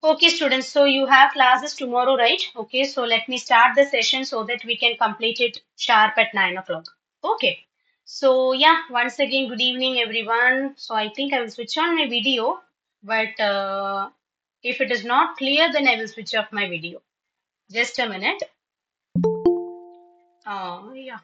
Okay, students, so you have classes tomorrow, right? Okay, so let me start the session so that we can complete it sharp at 9 o'clock. Okay, so yeah, once again, good evening, everyone. So I think I will switch on my video, but if it is not clear, then I will switch off my video. Just a minute. Yeah.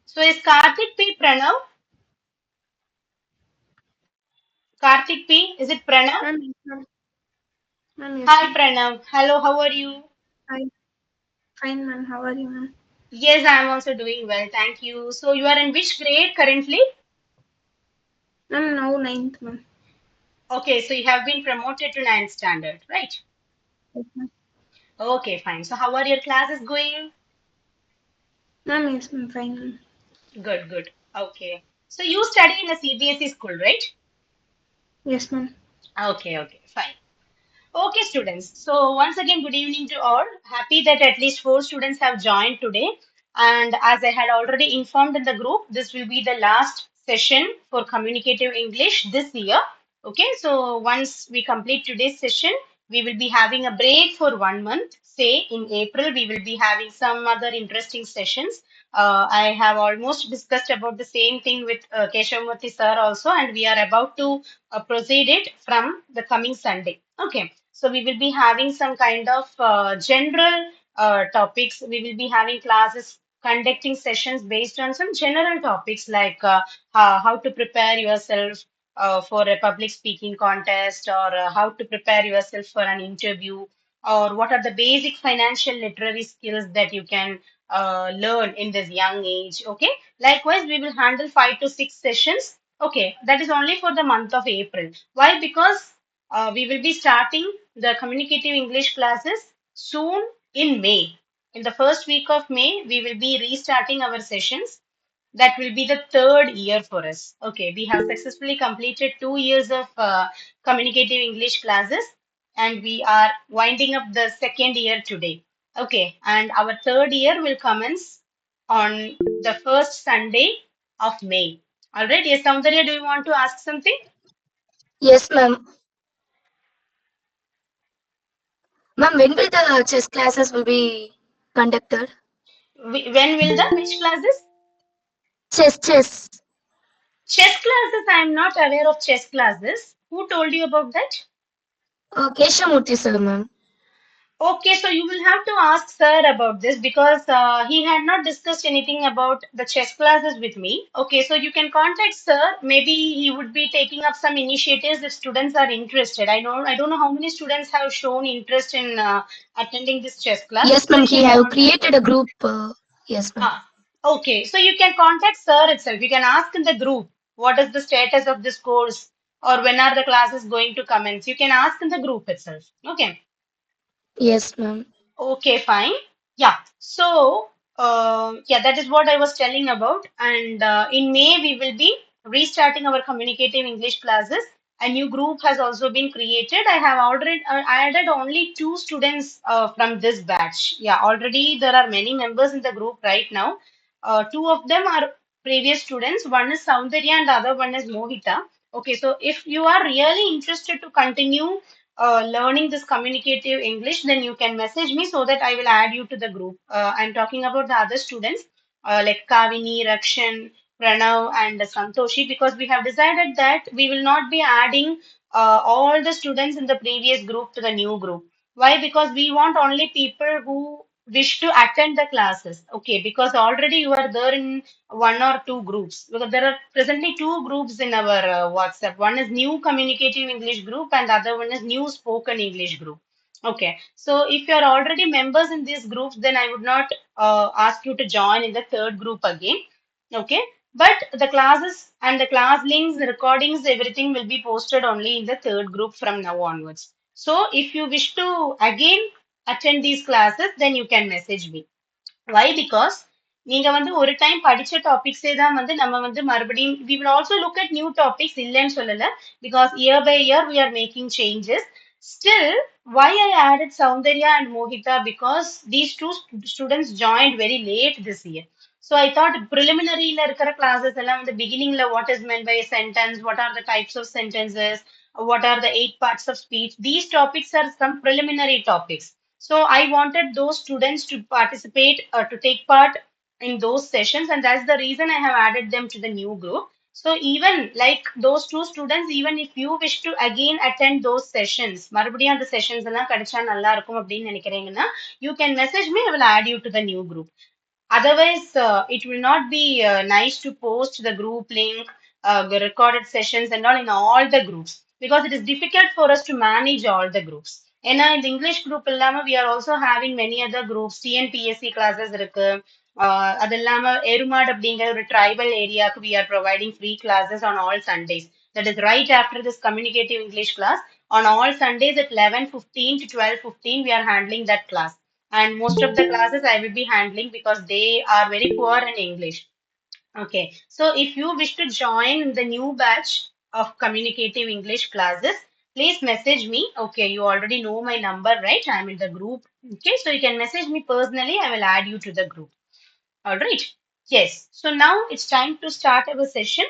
So is Karthik P Pranav? Karthik P, is it Pranav? Ma'am, yes, ma'am. Ma'am, yes, Hi ma'am. Pranav. Hello, how are you? Fine, fine, ma'am. How are you, ma'am? Yes, I am also doing well. Thank you. So you are in which grade currently? Ma'am, now ninth, ma'am. Okay, so you have been promoted to ninth standard, right? Yes, ma'am. Okay, fine. So how are your classes going? Ma'am, yes, ma'am. Fine, ma'am. Good, good. Okay. So you study in a CBSE school, right? Yes, ma'am. Okay, okay, fine. Okay, students. So once again, good evening to all. Happy that at least four students have joined today. And as I had already informed in the group, this will be the last session for communicative English this year. Okay, so once we complete today's session, we will be having a break for 1 month. Say in April, we will be having some other interesting sessions. I have almost discussed about the same thing with Keshavamurthy sir also, and we are about to proceed it from the coming Sunday. Okay, so we will be having some kind of general topics. We will be having classes, conducting sessions based on some general topics like how to prepare yourself for a public speaking contest, or how to prepare yourself for an interview, or what are the basic financial literary skills that you can learn in this young age. Okay, likewise, we will handle 5 to 6 sessions. Okay, that is only for the month of April. Why? Because we will be starting the communicative English classes soon in May. In the first week of May, we will be restarting our sessions. That will be the third year for us. Okay, we have successfully completed 2 years of communicative English classes, and we are winding up the second year today. Okay, and our third year will commence on the first Sunday of May. All right, yes, Soundarya, do you want to ask something? Yes, ma'am. Ma'am, when will the chess classes will be conducted? When will the which classes? Chess. Chess classes. I am not aware of chess classes. Who told you about that? Keshamurthy sir, ma'am. Okay, so you will have to ask sir about this because he had not discussed anything about the chess classes with me. Okay, so you can contact sir. Maybe he would be taking up some initiatives if students are interested. I don't know how many students have shown interest in attending this chess class. Yes, So ma'am. you He can have contact. created a group. Yes, ma'am. Ah, okay, so you can contact sir itself. You can ask in the group what is the status of this course, or when are the classes going to commence. You can ask in the group itself. Okay. Yes, ma'am. Okay, fine. Yeah. So, yeah, that is what I was telling about. And in May, we will be restarting our communicative English classes. A new group has also been created. I have already added only two students from this batch. Yeah, already there are many members in the group right now. Two of them are previous students. One is Soundarya and the other one is Mohita. Okay, so if you are really interested to continue learning this communicative English, then you can message me so that I will add you to the group. I'm talking about the other students like Kavini, Rakshan, Pranav, and Santoshi, because we have decided that we will not be adding all the students in the previous group to the new group. Why? Because we want only people who wish to attend the classes. Okay, because already you are there in one or two groups, because there are presently two groups in our WhatsApp. One is new communicative English group and the other one is new spoken English group. Okay, so if you are already members in these groups, then I would not ask you to join in the third group again. Okay, but the classes and the class links, the recordings, everything will be posted only in the third group from now onwards. So if you wish to again attend these classes, then you can message me. Why? Because நீங்க வந்து ஒரு time படிச்ச டாபிக்ஸே தான் வந்து நம்ம வந்து மறுபடியும் we will also look at new topics இல்லைன்னு சொல்லல, because year by year we are making changes. Still, why I added Soundarya and Mohita? Because these two students joined very late this year. So I thought preliminary la இருக்கிற classes எல்லாம் the beginning la what is meant by a sentence, what are the types of sentences, what are the 8 parts of speech. These topics are some preliminary topics. So I wanted those students to participate, to take part in those sessions, and that's the reason I have added them to the new group. So even like those two students, even if you wish to again attend those sessions, மறுபடியும் அந்த sessions எல்லாம் கிடைச்சா நல்லா இருக்கும் அப்படின்னு நினைக்கிறீங்கன்னா, you can message me, I will add you to the new group. Otherwise, it will not be nice to post the group link, the recorded sessions and all in all the groups because it is difficult for us to manage all the groups. ஏன்னா இந்த English group இல்லாம we are also having many other groups. TNPSC classes இருக்கு. அது இல்லாம எருமாடு அப்படிங்கிற ஒரு tribal ஏரியாவுக்கு we are providing free classes on all Sundays. That is right after this communicative English class. On all Sundays at 11:15 to 12:15, we are handling that class, and most of the classes I will be handling because they are very poor in English. Okay, so if you wish to join the new batch of communicative English classes, please message me. Okay, you already know my number, right? I'm in the group. Okay, so you can message me personally. I will add you to the group. All right. Yes. So now it's time to start our session.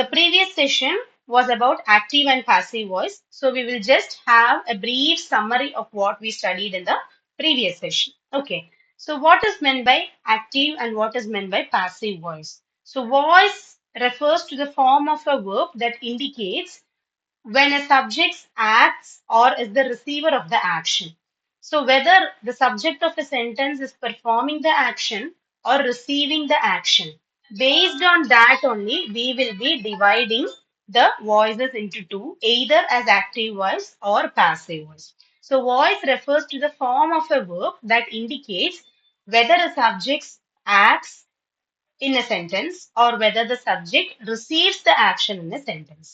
The previous session was about active and passive voice. So we will just have a brief summary of what we studied in the previous session. Okay. So what is meant by active and what is meant by passive voice? So voice refers to the form of a verb that indicates when a subject acts or is the receiver of the action. So whether the subject of a sentence is performing the action or receiving the action. Based on that only, we will be dividing the voices into two, either as active voice or passive voice. So voice refers to the form of a verb that indicates whether a subject acts in a sentence or whether the subject receives the action in a sentence.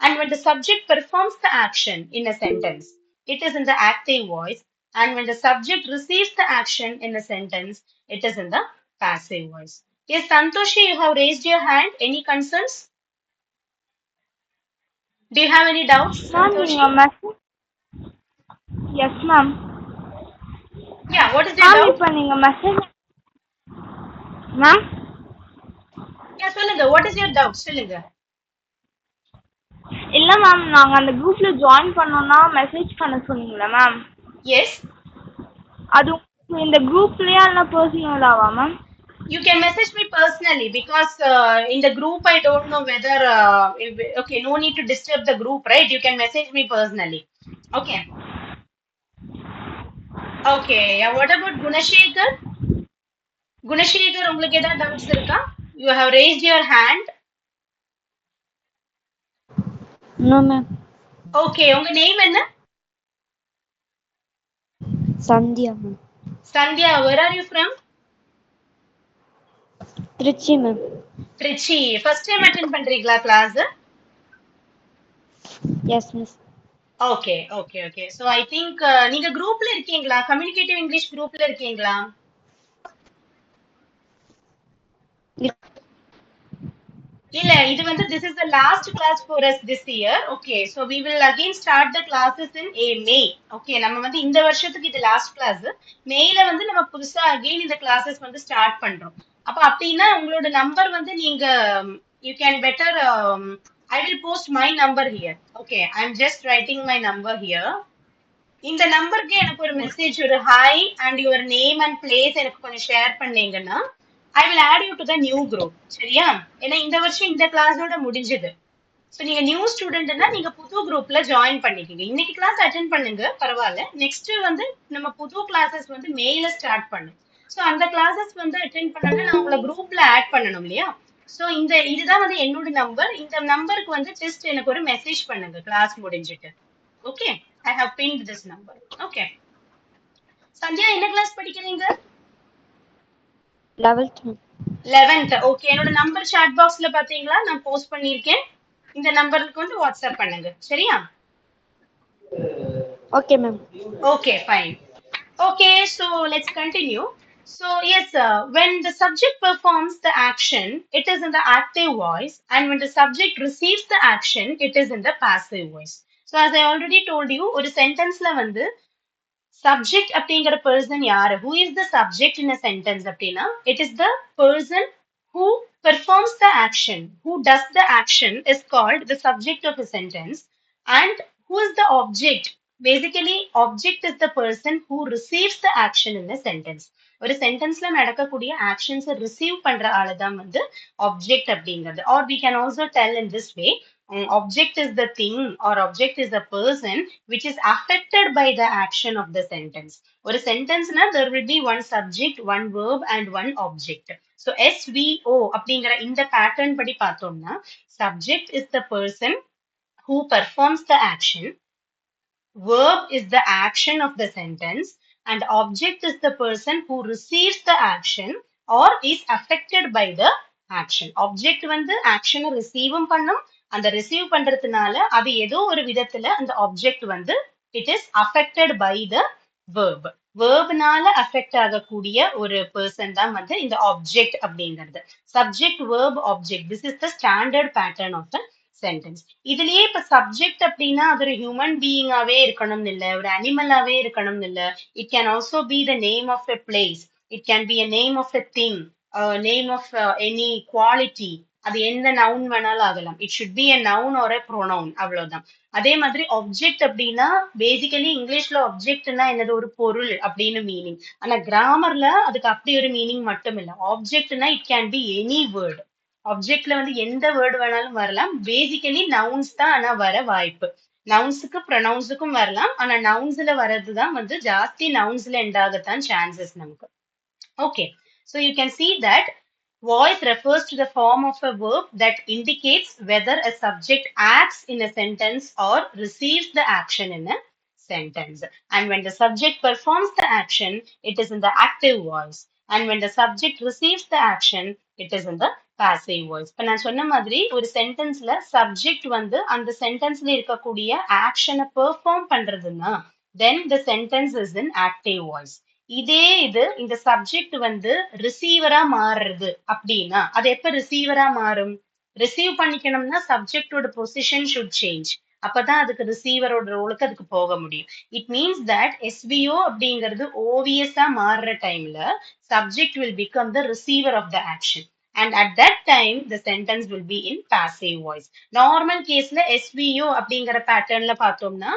And when the subject performs the action in a sentence, it is in the active voice. And when the subject receives the action in a sentence, it is in the passive voice. Yes, Santoshi, you have raised your hand. Any concerns? Do you have any doubts, Ma'am, Santoshi? நீங்க message yes ma'am. Yeah, what is your ma'am doubt? இப்போ நீங்க message ma'am Yeah, சொல்லுங்க. What is your doubt? சொல்லுங்க. இல்லை ma'am, நாங்கள் அந்த குரூப்பில் join பண்ணோன்னா மெசேஜ் பண்ண சொன்னீங்களா மேம்? Yes. அது இந்த குரூப்லேயே இல்லை பர்சனலாவா ma'am? You can message me personally because in the group I don't know whether okay, no need to disturb the group, right? You can message me personally. Okay. Okay. Yeah, what about Gunashekar? Gunashekar, உங்களுக்கு ஏதாவது doubts இருக்கா? You have raised your hand. No, ma'am. Okay, உங்க name என்ன? Sandhya, ma'am. Sandhya, where are you from? Trichy, ma'am. Trichy. First time attend பண்றீங்களா class? Yes, miss. Okay, okay, okay. So I think நீங்க groupல இருக்கீங்களா? Communicative English groupல இருக்கீங்களா? இல்ல இது வந்து this is the last class for us this year. Okay, so we will again start the classes in May. Okay, நம்ம வந்து இந்த வருஷத்துக்கு இது last class. மேல வந்து நம்ம புதுசா again இந்த classes வந்து start பண்றோம். அப்ப அப்படின்னா உங்களோட நம்பர் வந்து நீங்க you can better I will post my number here. Okay, I'm just writing my number here. இந்த நம்பருக்கு எனக்கு ஒரு மெசேஜ் ஒரு hi and your name and place எனக்கு கொஞ்சம் ஷேர் பண்ணீங்கன்னா I will add you to the new group. சரியா? ஏன்னா இந்த வருஷம் இந்த கிளாஸோட முடிஞ்சது. ஸோ நீங்க நியூ ஸ்டூடெண்ட்னா நீங்க புது குரூப்ல ஜாயின் பண்ணிக்கோங்க. இன்னைக்கு கிளாஸ் அட்டென்ட் பண்ணுங்க, பரவாயில்ல. நெக்ஸ்ட் வந்து நம்ம புது கிளாஸஸ் வந்து மேல ஸ்டார்ட் பண்ணும். ஸோ அந்த கிளாஸஸ் வந்து அட்டென்ட் பண்ணணும்னா நான் உங்களை குரூப்ல ஆட் பண்ணணும் இல்லையா? ஸோ இதுதான் வந்து என்னோட நம்பர். இந்த நம்பருக்கு வந்து ஜஸ்ட் எனக்கு ஒரு மெசேஜ் பண்ணுங்க கிளாஸ் முடிஞ்சிட்டு. Okay, I have pinned this number. Okay. Sandhya என்ன கிளாஸ் படிக்கிறீங்க? 11th, ma'am. 11th. ஓகே, என்னோட நம்பர் chat பாக்ஸ்ல பாத்தீங்களா? நான் போஸ்ட் பண்ணிருக்கேன். இந்த நம்பருக்கு வந்து வாட்ஸ்அப் பண்ணுங்க. சரியா? Okay, ma'am. Okay, fine. Okay, so let's continue. So yes, when the subject performs the action, it is in the active voice, and when the subject receives the action, it is in the passive voice. So as I already told you, ஒரு சென்டென்ஸ்ல வந்து subject அப்படிங்கிற person யாரு? Who is the subject in a sentence அப்படின்னா, it is the person who performs the action, who does the action is called the subject of a sentence. And who is the object? Basically, object is the person who receives the action in a sentence. ஒரு சென்டென்ஸ்ல நடக்கக்கூடிய actions receive பண்ற ஆளு தான் வந்து object அப்படிங்கிறது. Or we can also tell in this way, object is the thing or object is a person which is affected by the action of the sentence. ஒரு சென்டென்ஸ்னா there will be one subject, one verb and one object. So SVO அப்படிங்கிற இந்த pattern படி பார்த்தோம்னா, subject is the person who performs the action, verb is the action of the sentence, and object is the person who receives the action or is affected by the action. Object வந்து action receive பண்ணும், அந்த receive பண்றதுனால அது ஏதோ ஒரு விதத்துல அந்த object வந்து it is affected by the verb. வேர்ப்னால அஃபெக்ட் ஆகக்கூடிய ஒரு பர்சன் தான் வந்து இந்த ஆப்ஜெக்ட் அப்படிங்கிறது. Subject verb object, this is the standard pattern of the sentence. இதுலயே இப்ப சப்ஜெக்ட் அப்படின்னா அது ஒரு ஹியூமன் பீயிங்காவே இருக்கணும்னு இல்ல, ஒரு அனிமலாவே இருக்கணும்னு இல்ல. It can also be the name of a place, it can be a name of a thing, name of any quality. அது எந்த நவுன் வேணாலும் ஆகலாம். It should be a noun or a pronoun, அவ்வளவுதான். அதே மாதிரி ஆப்ஜெக்ட் அப்படின்னா basically இங்கிலீஷ்ல ஆப்ஜெக்ட்னா என்னது, ஒரு பொருள் அப்படின்னு மீனிங். ஆனா கிராமர்ல அதுக்கு அப்படி ஒரு மீனிங் மட்டும் இல்ல. ஆப்ஜெக்ட்னா it can be any word. ஆப்ஜெக்ட்ல வந்து எந்த வேர்டு வேணாலும் வரலாம். பேசிக்கலி நவுன்ஸ் தான் ஆனா வர வாய்ப்பு. நவுன்ஸுக்கு ப்ரொனவுன்ஸுக்கும் வரலாம். ஆனா நவுன்ஸ்ல வர்றதுதான் வந்து ஜாஸ்தி, நவுன்ஸ்ல எண்ட் ஆகத்தான் சான்சஸ் நமக்கு. Okay, so you can see that voice refers to the form of a verb that indicates whether a subject acts in a sentence or receives the action in a sentence. And when the subject performs the action, it is in the active voice. And when the subject receives the action, it is in the passive voice. இப்ப நான் சொன்ன மாதிரி ஒரு சென்டென்ஸ்ல subject வந்து அந்த சென்டென்ஸ்ல இருக்கக்கூடிய ஆக்ஷனை perform பண்றதுன்னா then the sentence is in active voice. இதே இது இந்த சப்ஜெக்ட் வந்து ரிசீவரா மாறுறது அப்படின்னா அது எப்ப ரிசீவரா மாறும்? ரிசீவ் பண்ணிக்கணும்னா சப்ஜெக்டோட பொசிஷன் ஷுட் சேஞ்ச். அப்பதான் அதுக்கு ரிசீவரோட ரோலுக்கு அதுக்கு போக முடியும். இட் மீன்ஸ் தட் எஸ்விஓ அப்படிங்கிறது ஓவியஸா மாறுற டைம்ல subject will become the receiver of the action. And at that time, the sentence will be in passive voice. Normal caseல SVO அப்படிங்கிற பேட்டர்ன்ல பார்த்தோம்னா,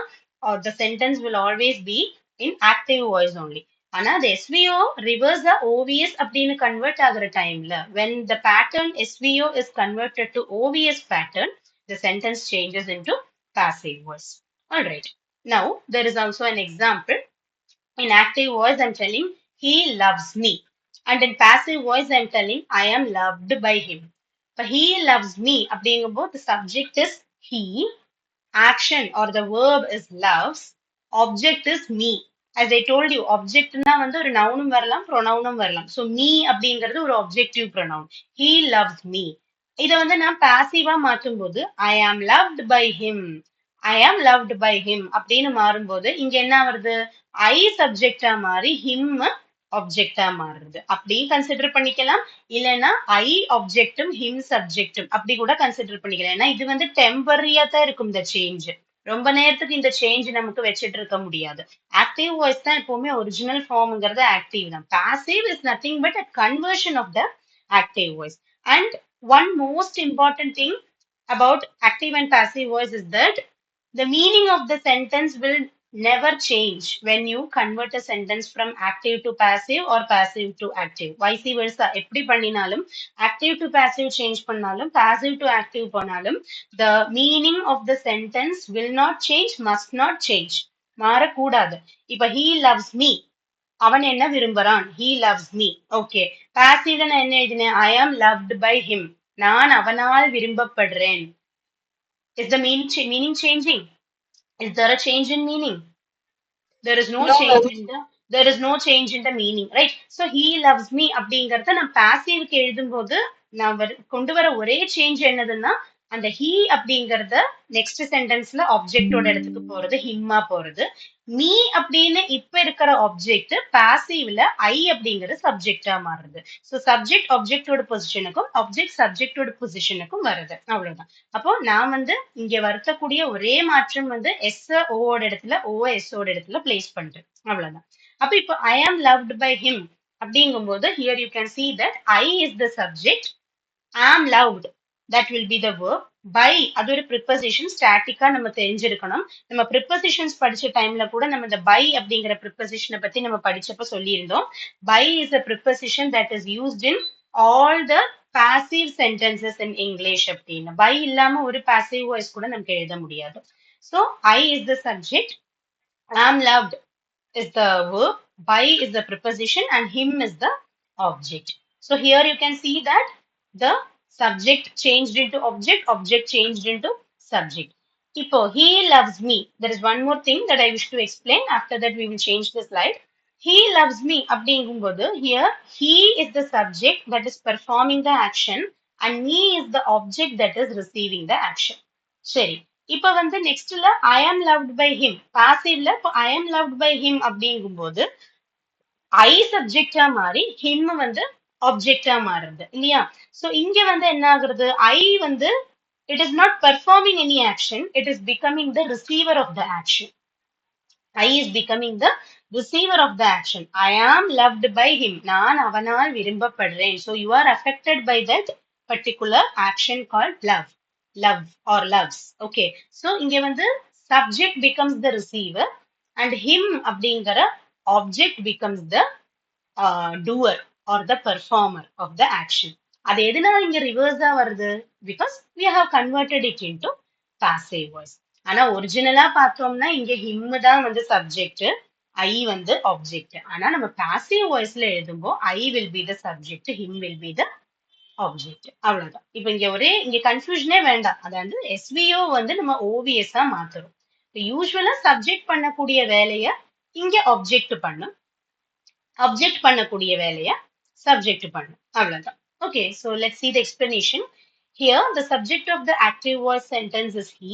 the sentence will always be in active voice only. ஆனா அது SVO reverse OVS அப்படின்னு convert ஆகுற டைம்ல when the pattern SVO is converted to OVS pattern, the sentence changes into passive voice. All right. Now there is also an example. In active voice I'm telling he loves me, and in passive voice I'm telling I am loved by him. But he loves me அப்படிங்கும்போது the subject is he, action or the verb is loves, object is me. As I told you, objectனா வந்து ஒரு நவுனும் வரலாம், ப்ரொனவுனும் வரலாம். So me அப்படிங்கிறது ஒரு objective pronoun. He loves me. இத வந்து நான் பாசிவா மாற்றும் போது I am loved by him, I am loved by him அப்படின்னு மாறும்போது இங்க என்ன வருது? I சப்ஜெக்டா மாறி him ஆப்ஜெக்டா மாறுறது. அப்படியும் கன்சிடர் பண்ணிக்கலாம். இல்லைன்னா ஐ ஆப்ஜெக்டும் ஹிம் சப்ஜெக்டும் அப்படி கூட கன்சிடர் பண்ணிக்கலாம். ஏன்னா இது வந்து டெம்பரரியா தான் இருக்கும் இந்த சேஞ்ச். ரொம்ப நேரத்துக்கு இந்த சேஞ்ச் நமக்கு வச்சுட்டு இருக்க முடியாது. ஆக்டிவ் வாய்ஸ் தான் எப்பவுமே ஒரிஜினல் ஃபார்ம்ங்கிறது ஆக்டிவ் தான். Passive is nothing but a conversion of the active voice. And one most important thing about active and passive voice is that the meaning of the sentence will never change when you convert a sentence from active to passive or passive to active. Vice versa. எப்படி பண்ணினாலும் active to passive change பண்ணாலும் passive to active பண்ணாலும் the meaning of the sentence will not change, must not change. மாறக்கூடாது. இப்ப he loves me, அவன் என்ன விரும்புறான், he loves me. Okay. Passive நான் என்ன எழுதினேன், I am loved by him, நான் அவனால் விரும்பப்படுறேன். Is the meaning changing? Is there a change in meaning? There is no No, change ma'am. in the there is no change in the meaning, right? So he loves me அப்படிங்கறத நான் பாசிவ்க்கு எழுதும்போது நான் கொண்டு வர ஒரே change என்னதுன்னா அந்த he அப்படிங்கறத நெக்ஸ்ட் சென்டென்ஸ்ல ஆப்ஜெக்டோட இடத்துக்கு போறது ஹிம்மா போறது. மீ அப்படின்னு இப்ப இருக்கிற ஆப்ஜெக்ட் பாசிவ்ல ஐ அப்படிங்கறது சப்ஜெக்டா மாறுது. ஸோ சப்ஜெக்ட் ஆப்ஜெக்டோட பொசிஷனுக்கும் ஆப்ஜெக்ட் சப்ஜெக்டோட பொசிஷனுக்கும் வருது. அவ்வளவுதான். அப்போ நான் வந்து இங்க வருத்தக்கூடிய ஒரே மாற்றம் வந்து எஸ் ஓட இடத்துல ஓ எஸ் ஓட இடத்துல பிளேஸ் பண்றேன். அவ்வளவுதான். அப்ப இப்போ ஐ ஆம் லவ்ட் பை ஹிம் அப்படிங்கும்போது here you can see that I is the subject, am loved that will be the verb, by அது ஒரு preposition ஸ்டாட்டிக்கா நம்ம தெரிஞ்சிருக்கணும். நம்ம prepositions படிச்ச டைம்ல கூட நம்ம இந்த by அப்படிங்கிற preposition பத்தி நம்ம படிச்சப்ப சொல்லியிருந்தோம். by is a preposition that is used in all the passive sentences in English அப்படின்னு. by இல்லாம ஒரு passive voice கூட நமக்கு எழுத முடியாது. So I is the subject, am loved is the verb, by is the preposition, and him is the object. So here you can see that the subject changed into object, object changed into subject. Ipo, he loves me. There is one more thing that I wish to explain. After that, we will change the slide. He loves me. அப்படிங்கும்போது here he is the subject that is performing the action and me is the object that is receiving the action. சரி, இப்ப வந்து நெக்ஸ்ட்ல ஐ ஆம் loved by him பாசிவ்ல இப்போ ஐ ஆம் loved by him அப்படிங்கும்போது ஐ சப்ஜெக்டா மாறி him வந்து ஆப்ஜெக்டா மாறுது இல்லையா? சோ இங்க வந்து என்ன ஆகுறது? ஐ வந்து it is not performing any action, it is becoming the receiver of the action. I is becoming the receiver of the action. I am loved by him. நான் அவனால் விரும்பப்படுறேன். So you are affected by that particular action called love. Love or loves. Okay. So இங்க வந்து subject becomes the receiver and him அப்படிங்கிற object becomes the doer or the performer of the action. அது எதனால இங்க ரிவர்ஸா வருது? Because we have converted it into passive voice. ஆனா ஒரிஜினலா பார்த்தோம்னா இங்க him தான் வந்து சப்ஜெக்ட், I வந்து ஆப்ஜெக்ட். ஆனா நம்ம பாசிவ் வாய்ஸ்ல எழுதும்போது I will be the subject, him will be the object. அவ்வளவுதான். இப்ப இங்க கன்ஃபியூஷனே வேண்டாம். அதாவது SVO வந்து நம்ம OVS ஆ மாத்துறோம். யூஸ்வலா சப்ஜெக்ட் பண்ணக்கூடிய வேலைய இங்க ஆப்ஜெக்ட் பண்ணும், ஆப்ஜெக்ட் பண்ணக்கூடிய வேலைய சப்ஜெக்ட் பண்ணும். அவ்வளவுதான். Okay, so let's see the explanation. Here, the subject of the active voice sentence is he,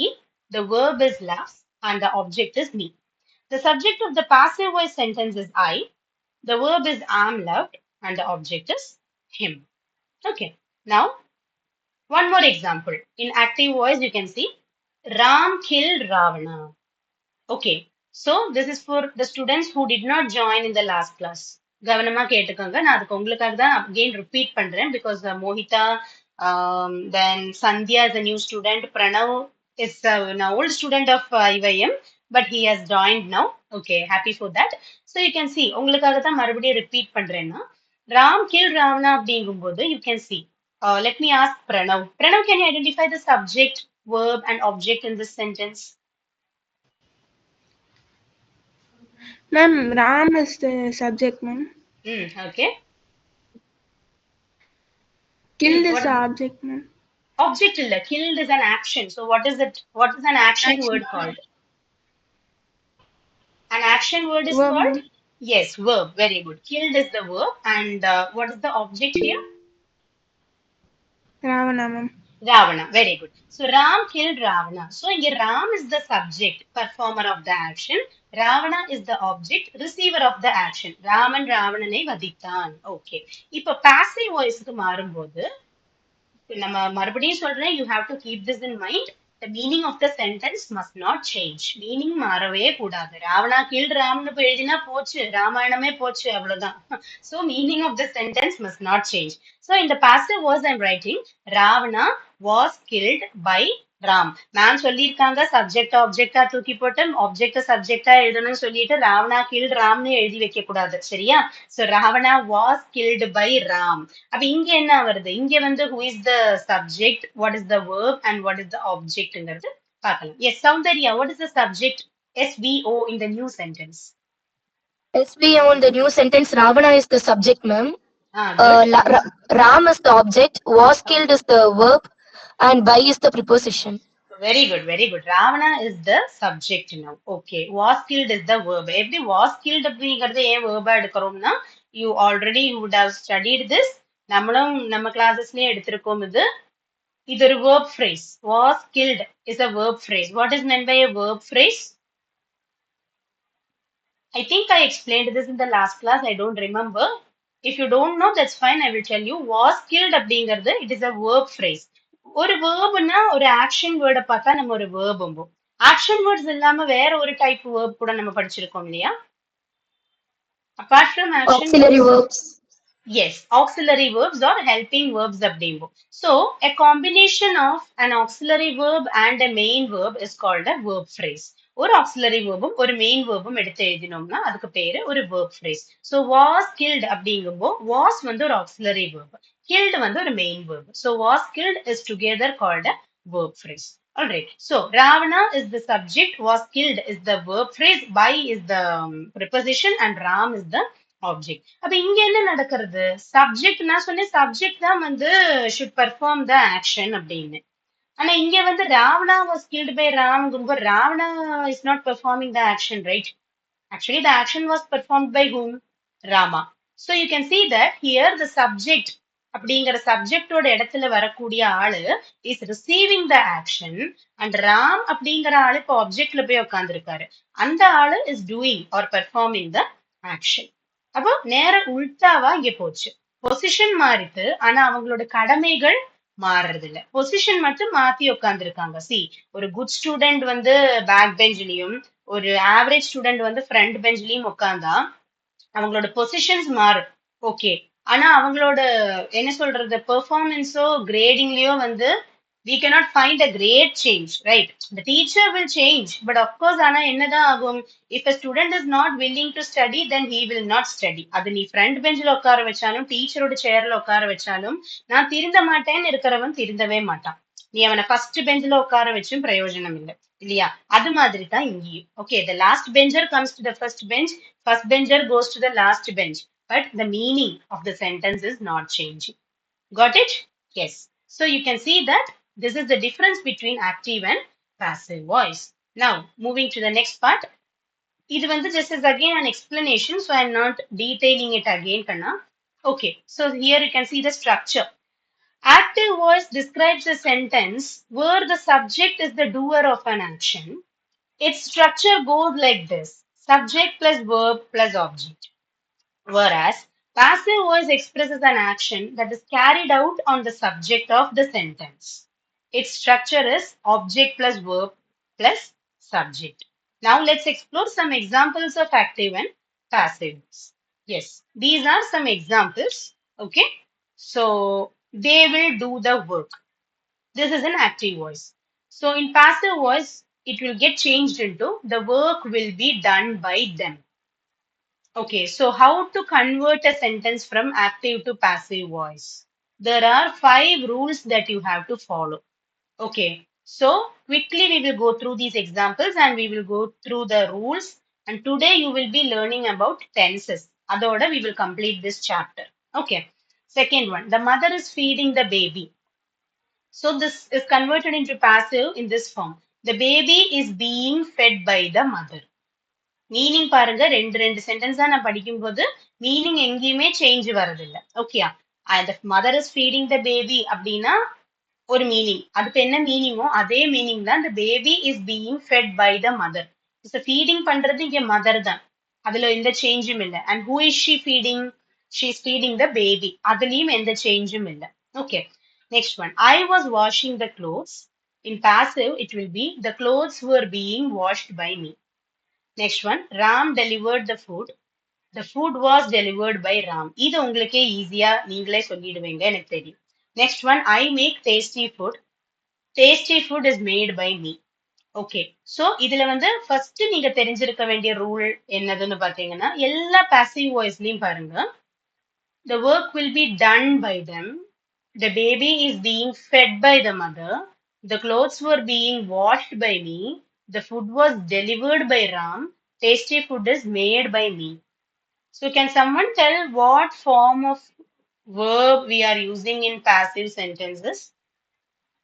the verb is loves, and the object is me. The subject of the passive voice sentence is I, the verb is am loved, and the object is him. Okay, now one more example. In active voice, you can see Ram killed Ravana. Okay, so this is for the students who did not join in the last class. கவனமா கேட்டுக்கோங்க. நான் அதுக்கு உங்களுக்காக தான் again repeat பண்றேன் because Mohita, then Sandhya is a new student, Pranav is an old student of IYM, but he has joined now. Okay, happy for that. So you can see உங்களுக்காக தான் மறுபடியும் repeat பண்றேன்னா Ram killed Ravana அப்படிங்கும்போது you can see. Let me ask Pranav. Pranav, can you identify the subject, verb, and object in this sentence? Ma'am, Ram is the subject, ma'am. Okay. Killed is What the object, ma'am. object illa? Killed is an action. So what is it? What is an action word called? An action word is Verb, called? ma'am. Yes, verb. Very good. Killed is the verb. And what is the object here? Ravana, ma'am. Ravana. Very good. So Ram killed Ravana. So here Ram is the subject, performer of the action. Ravana is the object, receiver of the action. Raman Ravanane vadithan. Okay. இப்போ passive voice-க்கு மாறும்போது நம்ம மறுபடியும் சொல்றேன், you have to keep this in mind. The meaning of the sentence must not change. meaning மாறவே கூடாது. Ravana killed ராம்னு போய் எழுதினா போச்சு, ராமாயணமே போச்சு, அவ்வளவுதான். So meaning of the sentence must not change. So in the passive voice I'm writing Ravana was killed by Ram. Ma'am சொல்லியிருக்காங்க subject ஆப்ஜெக்டா தூக்கி போட்டு ஆப்ஜெக்ட் சப்ஜெக்டா எழுதணும்னு சொல்லிட்டு ராவணா killed ராம்னு எழுதி வைக்க கூடாது, சரியா? So Ravana was killed by Ram. அப்ப இங்க என்ன வருது? இங்க வந்து who is the subject, what is the verb, and what is the objectங்கிறது பார்க்கலாம். Yes, Soundarya, what is the subject? SVO in the new sentence. SVO in the new sentence, Ravana is the subject, ma'am. Good. Ram is the object, was killed is the verb, and by is the preposition. Very good, very good. Ravana is the subject now. Okay, was killed is the verb. எப்படி was killed அப்படிங்கறது ஏன் verb எடுக்கிறோம்னா you already you would have studied this. நம்மளும் நம்ம கிளாஸஸ்லயே எடுத்திருக்கோம் இது. இது ஒரு verb phrase. Was killed is a verb phrase. What is meant by a verb phrase? I think I explained this in the last class. I don't remember. If you don't know, that's fine. I will tell you. Was killed அப்படிங்கிறது it is a verb phrase. ஒரு வேர்ப்னா ஒரு action வேர்டை பார்த்தா நம்ம ஒரு verb action words இல்லாம வேற ஒரு டைப் வேர்ப் கூட நம்ம படிச்சிருக்கோம் இல்லையா? Apart from action Auxiliary verbs. verbs. Yes, auxiliary verbs or helping verbs அப்படிம்போ. So, a combination of an auxiliary verb and a main verb is called a verb phrase. ஒரு auxiliary verbும் ஒரு main verbும் எடுத்து எழுதினோம்னா அதுக்கு பேரு ஒரு verb phrase. So, was killed அப்படிங்கும்போ was வந்து ஒரு auxiliary verb. Killed வந்து ஒரு main verb. So, was killed is together called a verb phrase. Alright. So, Ravana is the subject, was killed is the verb phrase, by is the preposition and Ram is the object. அப்ப இங்க என்ன நடக்கிறது? Subject நான் சொன்னேன் subject தான் வந்து should perform the action அப்படின்னு. ஆனா இங்க வந்து Ravana was killed by ராம்ங்கும்போ Ravana is not performing the action, right? Actually, the action was performed by whom? Rama. So you can see that here the subject அப்படிங்கிற சப்ஜெக்டோட இடத்துல வரக்கூடிய ஆளு is receiving the action and Ram அப்படிங்கிற ஆளு இப்போ ஆப்ஜெக்ட்ல போய் உட்கார்ந்துருக்காரு. அந்த ஆளு is doing R performing the action. அப்போ நேர உள்டாவா இங்க போச்சு. பொசிஷன் மாறிட்டு ஆனா அவங்களோட கடமைகள் மாறுறது இல்ல. பொசிஷன் மட்டும் மாத்தி உட்கார்ந்துருக்காங்க. சி ஒரு குட் ஸ்டூடெண்ட் வந்து பேக் பெஞ்ச்லயும் ஒரு ஆவரேஜ் ஸ்டூடெண்ட் வந்து ஃப்ரண்ட் பெஞ்ச்லயும் உட்கார்ந்தா அவங்களோட பொசிஷன்ஸ் மாறும். ஓகே, ஆனா அவங்களோட என்ன சொல்றது பெர்ஃபார்மன்ஸோ கிரேடிங்லயோ வந்து we cannot find a great change, right? The teacher will change, but of course ஆனா என்னதான் ஆகும்? If a student is not willing to study, then he will not study. அது நீ ஃப்ரண்ட் பெஞ்ச்ல உட்கார வச்சாலும் டீச்சரோட சேர்ல உட்கார வச்சாலும் நான் திருந்த மாட்டேன்னு இருக்கிறவன் திருந்தவே மாட்டான். நீ அவனை ஃபர்ஸ்ட் பெஞ்ச்ல உட்கார வச்சும் பிரயோஜனம் இல்லை இல்லையா? அது மாதிரி தான் இங்கேயும். Okay, the last bencher comes to the first bench, first bencher goes to the last bench, but the meaning of the sentence is not changing. Got it? Yes. So you can see that this is the difference between active and passive voice. Now, moving to the next part. இது வந்து just as again an explanation, so I'm not detailing it again, Kanna. Okay, so here you can see the structure. Active voice describes a sentence where the subject is the doer of an action. Its structure goes like this: subject plus verb plus object. Whereas passive voice expresses an action that is carried out on the subject of the sentence. Its structure is object plus verb plus subject. Now let's explore some examples of active and passive voice. Yes, these are some examples. Okay, so they will do the work. This is an active voice. So in passive voice, it will get changed into the work will be done by them. Okay, so how to convert a sentence from active to passive voice? There are 5 rules that you have to follow. Okay, so quickly we will go through these examples and we will go through the rules. And today you will be learning about tenses. Adoda we will complete this chapter. Okay, second one, the mother is feeding the baby. So this is converted into passive in this form. The baby is being fed by the mother. Meaning பாருங்க, ரெண்டு ரெண்டு சென்டென்ஸா நான் படிக்கும் போது meaning எங்கேயுமே change வரதில்லை. ஓகேயா? அந்த mother is feeding the baby அப்படின்னா ஒரு மீனிங், அதுக்கு என்ன மீனிங்கோ அதே மீனிங் தான் the baby is being fed by the mother. Feeding பண்றது இங்க மதர் தான், அதுல எந்த சேஞ்சும் இல்லை. And who is she feeding? She is feeding the baby. அதுலயும் எந்த சேஞ்சும் இல்லை. Okay, next one, I was washing the clothes. In passive it will be the clothes were being washed by me. Next one, Ram delivered the food. The food was delivered by Ram. இது உங்களுக்கே ஈஸியா நீங்களே சொல்லிடுவீங்க எனக்கு தெரியும். Next one, I make tasty food. Tasty food is made by me. Okay, so இதுல வந்து first நீங்க தெரிஞ்சிருக்க வேண்டிய ரூல் என்னதுன்னு பாத்தீங்கன்னா எல்லா பாசிவ் வாய்ஸ்லயும் பாருங்க, the work will be done by them, the baby is being fed by the mother, the clothes were being washed by me, the food was delivered by Ram, tasty food is made by me. So can someone tell what form of verb we are using in passive sentences?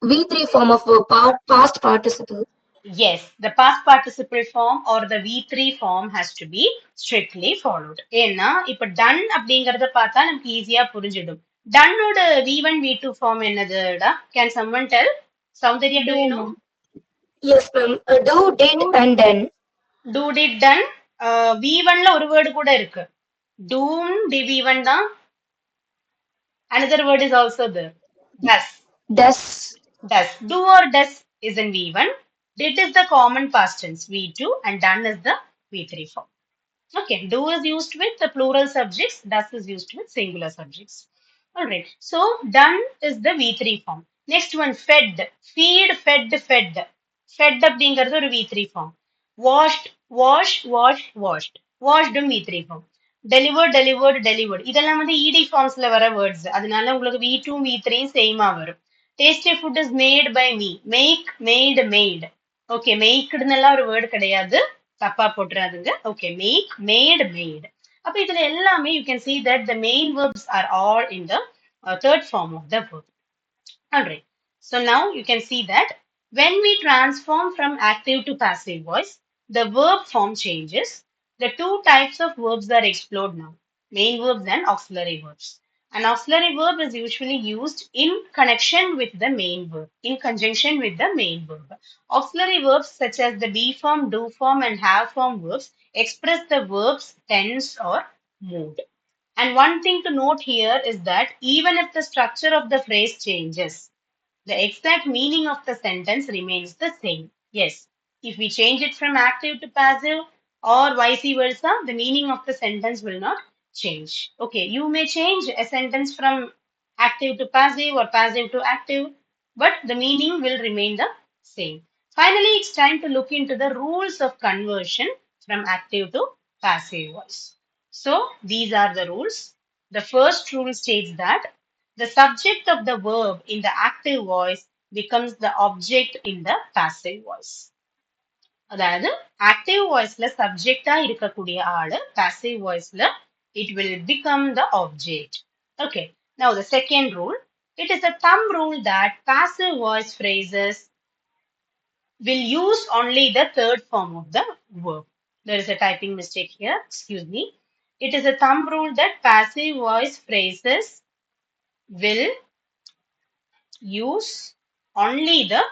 V3 form of verb, past participle. Yes, the past participle form or the V3 form has to be strictly followed. ஏன்னா இப்ப done அப்படிங்கறத பார்த்தா நமக்கு ஈஸியா புரிஞ்சிடும். done ஓட V1 V2 form என்னதுடா? Can someone tell? Soundarya, do Do, you know? ma'am. Yes, ma'am. Do, did, Do, and done. Do did done. V1ல ஒரு வேர்டு கூட இருக்கு. Doom V1 தான். Another word is also there. Does. Does. Does. Do or does is in V1. Did is the common past tense V2 and done is the V3 form. Okay, do is used with the plural subjects, does is used with singular subjects. Alright, so done is the V3 form. Next one, fed. Feed, fed, fed. Fed அப்படிங்கிறது ஒரு V3 form. Washed, wash, washed, washed. Washed V3 form. Delivered, delivered, delivered. இதெல்லாம் வந்து ED formsல வர words. அதனால உங்களுக்கு V2, V3 சேமா வரும். Tasty food is made by me. Make, made, made. Okay, makedனெல்லாம் ஒரு word கிடையாது. தப்பா போட்டுறாதுங்க. Okay, make, made, made. அப்ப இதுல எல்லாமே you can see that the main verbs are all in the third form of the verb. Alright. So now you can see that when we transform from active to passive voice, the verb form changes. The two types of verbs are explored now, main verbs and auxiliary verbs. An auxiliary verb is usually used in connection with the main verb, in conjunction with the main verb. Auxiliary verbs such as the be form, do form, and have form verbs express the verb's tense or mood. And one thing to note here is that even if the structure of the phrase changes, the exact meaning of the sentence remains the same. Yes, if we change it from active to passive or vice versa, the meaning of the sentence will not change. Okay, you may change a sentence from active to passive or passive to active, but the meaning will remain the same. Finally, it's time to look into the rules of conversion from active to passive voice. So, these are the rules. The first rule states that the subject of the verb in the active voice becomes the object in the passive voice. அதாவது active voiceல subject இருக்கக்கூடிய ஆளு passive voiceல it will become the object. Okay. Now the second rule, it is a thumb rule that passive voice phrases will use only the third form of the verb. There is a typing mistake here. Excuse me. It is a thumb rule that passive voice phrases will use only the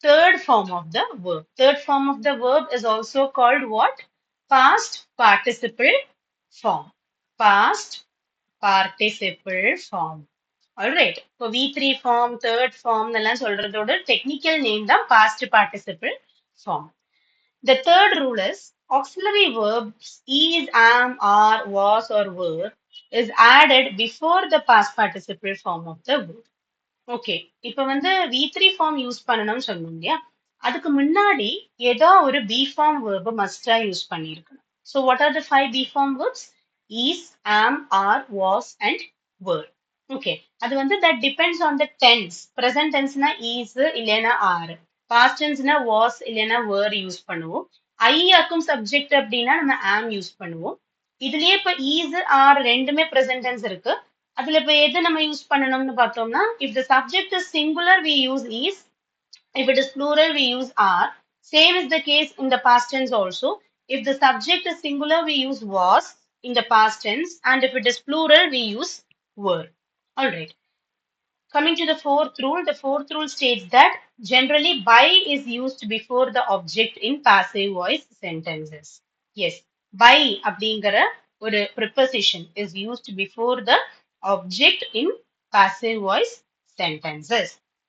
third form of the verb. Third form of the verb is also called what? Past participle form. Past participle form. Alright. இப்போ V3 form, third form எல்லாம் சொல்றதோட technical name தான் past participle form. The third rule is auxiliary verbs is, am, are, was or were is added before the past participle form of the verb. Okay இப்ப வந்து V3 form use பண்ணணும்னு சொன்னோம் இல்லையா அதுக்கு முன்னாடி ஏதோ ஒரு பி ஃபார்ம் வேர்ப் மஸ்டா யூஸ் பண்ணியிருக்கணும் so what are the 5 be form verbs is am are was and were okay அது வந்து that depends on the tense present டென்ஸ்னா ஈஸ் இல்லைன்னா ஆர் பாஸ்ட் டென்ஸ்னா வாஸ் இல்லைன்னா வேர் யூஸ் பண்ணுவோம் ஐயாக்கும் சப்ஜெக்ட் அப்படின்னா நம்ம ஆம் யூஸ் பண்ணுவோம் இதுலயே இப்ப ஈஸ் ஆர் ரெண்டுமே ப்ரெசன்ட் டென்ஸ் இருக்கு அதுல இப்ப எது நம்ம யூஸ் பண்ணணும்னு பார்த்தோம்னா if the subject is singular we use is, if it is plural we use are. Same is the case in the past tense also. If the subject is singular we use was in the past tense, and if it is plural we use were. All right. Coming to the fourth rule states that generally by is used before the object in passive voice sentences. Yes, by அப்படிங்கிற ஒரு preposition is used before the object in passive voice sentences.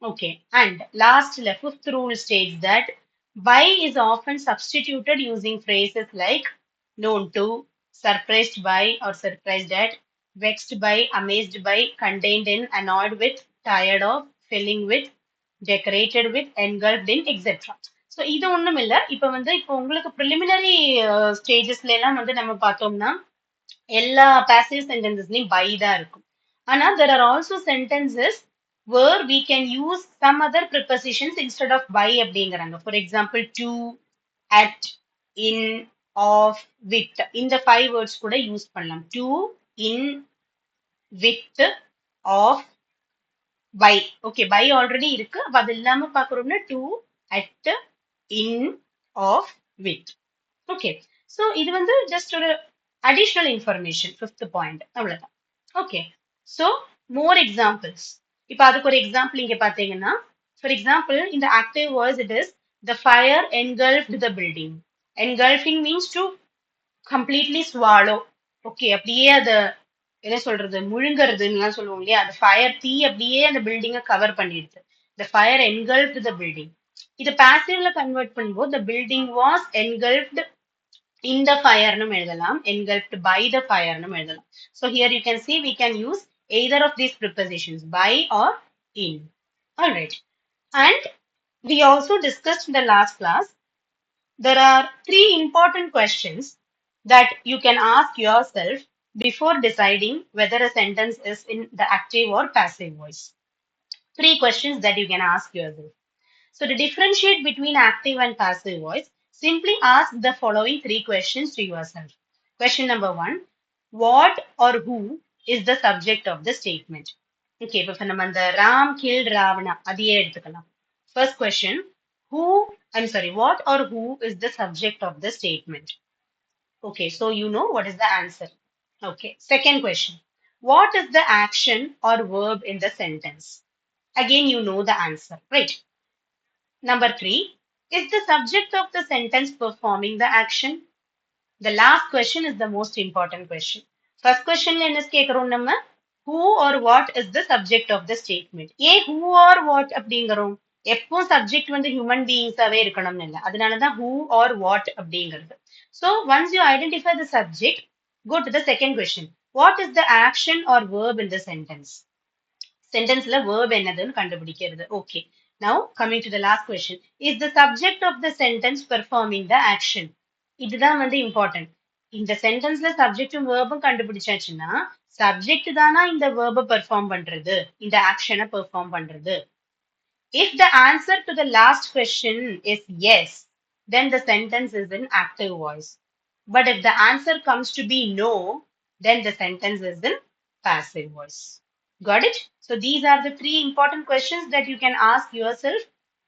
Okay, and lastly, fifth rule states that by is often substituted using phrases like known to, surprised by or surprised at, vexed by, amazed by, contained in, annoyed with, tired of, filling with, decorated with, engulfed in, etc. So இது ஒண்ணும் இல்ல இப்ப வந்து இப்போ உங்களுக்கு preliminary ஸ்டேஜஸ்ல எல்லாம் வந்து நம்ம பார்த்தோம்னா எல்லா பாசிவ் சென்டென்சஸ்லயும் பை தான் இருக்கும் ஆனா there are also sentences where we can use some other prepositions instead of by அப்படிங்கிறாங்க for example to, at, in, of, with இந்த 5 words கூட யூஸ் பண்ணலாம் to, in, with, of, by. Okay, by already இருக்கு அப்ப அது இல்லாம பாக்குறோம்னா to, at, in, of, with. Okay, so இது வந்து just ஒரு additional information fifth point அவ்வளவுதான். Okay, so more examples. இப்போ அதுக்கு ஒரு எக்ஸாம்பிள் இங்க பாத்தீங்கன்னா, for example, in the active voice it is the fire engulfed the building. Engulfing means to completely swallow. Okay, அப்படியே அத என்ன சொல்றது, முழுங்கறதுன்னு சொல்லுவோம் இல்லையா, அந்த ஃபயர் தீ அப்படியே அந்த பில்டிங்கை கவர் பண்ணிடுது. The fire engulfed the building. இது பாசிவ்ல கன்வெர்ட் பண்ணும்போது the building was engulfed in the fire னும் எழுதலாம், engulfed by the fire னும் எழுதலாம். So here you can see we can use either of these prepositions, by or in. Alright. And we also discussed in the last class, there are 3 important questions that you can ask yourself before deciding whether a sentence is in the active or passive voice. 3 questions that you can ask yourself. So to differentiate between active and passive voice, simply ask the following 3 questions to yourself. Question number 1, what or who is the subject of the statement? Okay, இப்போ நம்ம அந்த Ram killed Ravana அதையே எடுத்துக்கலாம். First question, what or who is the subject of the statement? Okay, so you know what is the answer. Okay, second question, what is the action or verb in the sentence? Again, you know the answer, right? Number 3, is the subject of the sentence performing the action? The last question is the most important question. First question la என்ன கேக்குறோம் நம்ம, who or what is the subject of the statement? ஏன் who or what அப்படிங்கிறோம்? எப்போ subject வந்து human beings ஆவே இருக்கணும்னு இல்லை, அதனாலதான் who or what அப்படிங்கிறது. So once you identify the subject, go to the second question. What is the action or verb in the sentence? Sentenceல verb என்னதுன்னு கண்டுபிடிக்கிறது. Okay. Now coming to the last question. Is the subject of the sentence performing the action? இதுதான் வந்து important. இந்த சென்டென்ஸ்ல சப்ஜெக்டும் வேர்பும் கண்டுபிடிச்சாச்சுன்னா subject தானா இந்த வேர்பை perform பண்றது, இந்த ஆக்ஷனை perform பண்றது. If the answer to the last question is yes, then the sentence is in active voice. But if the answer comes to be no, then the sentence is in passive voice. Got it? So these are the 3 important questions that you can ask yourself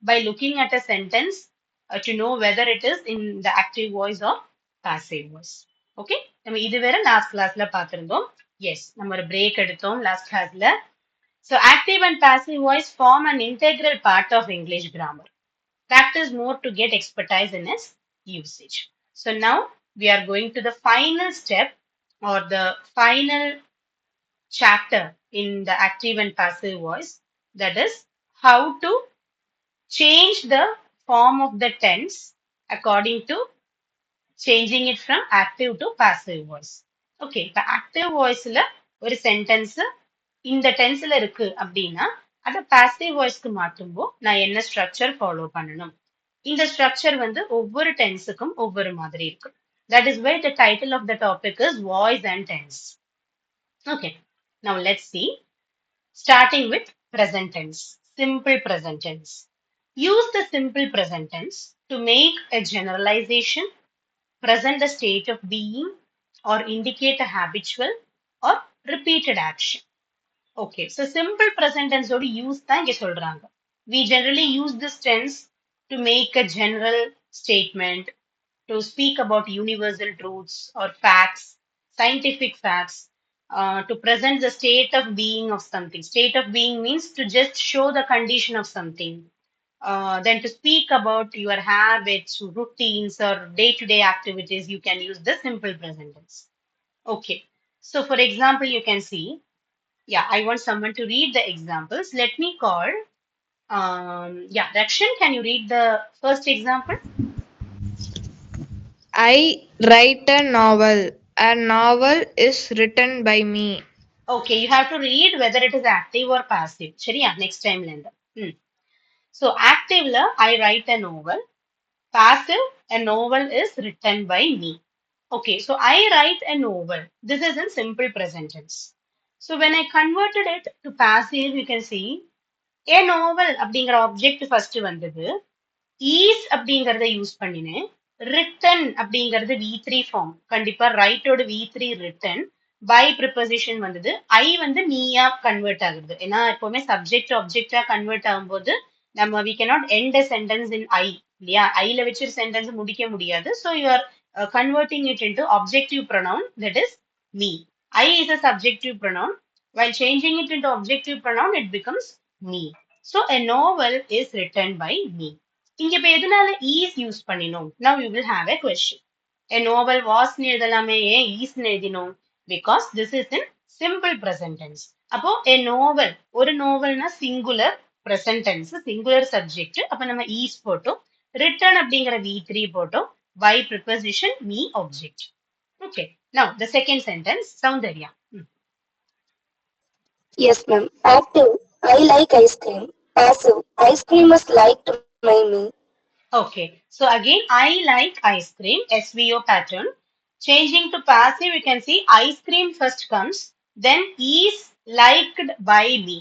by looking at a sentence to know whether it is in the active voice or passive voice. Okay? நம்ம இது வேற last கிளாஸ்ல பார்த்திருந்தோம். S, நம்ம ஒரு break எடுத்தோம் last கிளாஸ்ல. So active and passive voice form an integral part of English grammar. Practice more to get expertise in its usage. So now we are going to the final step or the final chapter in the active and passive voice, that is how to change the form of the tense according to changing it from active to passive voice. Okay, இப்போ active voiceல ஒரு sentence இந்த டென்ஸ்ல இருக்கு அப்படின்னா அதை passive voiceக்கு மாற்றும்போ நான் என்ன structure follow பண்ணணும், இந்த ஸ்ட்ரக்சர் வந்து ஒவ்வொரு டென்ஸுக்கும் ஒவ்வொரு மாதிரி இருக்கு. That is why the title of the topic is voice and tense. Okay, now let's see. Starting with present tense, simple present tense. Use the simple present tense to make a generalization, present a state of being, or indicate a habitual or repeated action. Okay, so simple present tense ஓட use தான் இங்க சொல்றாங்க. We generally use this tense to make a general statement, to speak about universal truths or facts, scientific facts, to present the state of being of something. State of being means to just show the condition of something. Then to speak about your habits, routines, or day-to-day activities, you can use the simple present tense. Okay. So for example, you can see, yeah, I want someone to read the examples. Let me call, Rakshan, can you read the first example? I write a novel. A novel is written by me. Okay, you have to read whether it is active or passive. சரியா, next time lenda. So active la, I write a novel. Passive, a novel is written by me. Okay, so I write a novel. This is in simple present tense. So when I converted it to passive, you can see a novel அப்படிங்கிற object first வந்தது, is அப்படிங்கறத use பண்ணினேன், return அப்படிங்கிறது V3 form, கண்டிப்பா ரைட்டோட V3 return, by preposition வந்தது, ஐ வந்து நீயா convert ஆகுது. ஏன்னா எப்பவுமே சப்ஜெக்ட் ஆப்ஜெக்டா கன்வெர்ட் ஆகும்போது நம்ம we cannot end a sentence in I இல்லையா, ஐல வச்சு சென்டென்ஸ் முடிக்க முடியாது. So you are converting it into objective pronoun, that is me. I is a subjective pronoun. While changing it into objective pronoun, it becomes me. So a novel is written by me. இங்க இப்ப எதனால is use பண்ணினோம்? Now you will have a question. A novel was னு எழுதலாமே, ஏன் is னு எழுதினோம்? Because this is in simple present tense. அப்போ a novel, ஒரு novelனா singular present tense, singular subject. அப்ப நம்ம is போட்டோம். Written அப்படிங்கிற V3 போட்டோம். By preposition me object. Okay. Now the second sentence, Soundarya. Yes, ma'am. Active. I like ice cream. Passive. Ice cream is liked by me. Okay, so again, I like ice cream, SVO pattern. Changing to passive, you can see ice cream first comes, then is liked by me.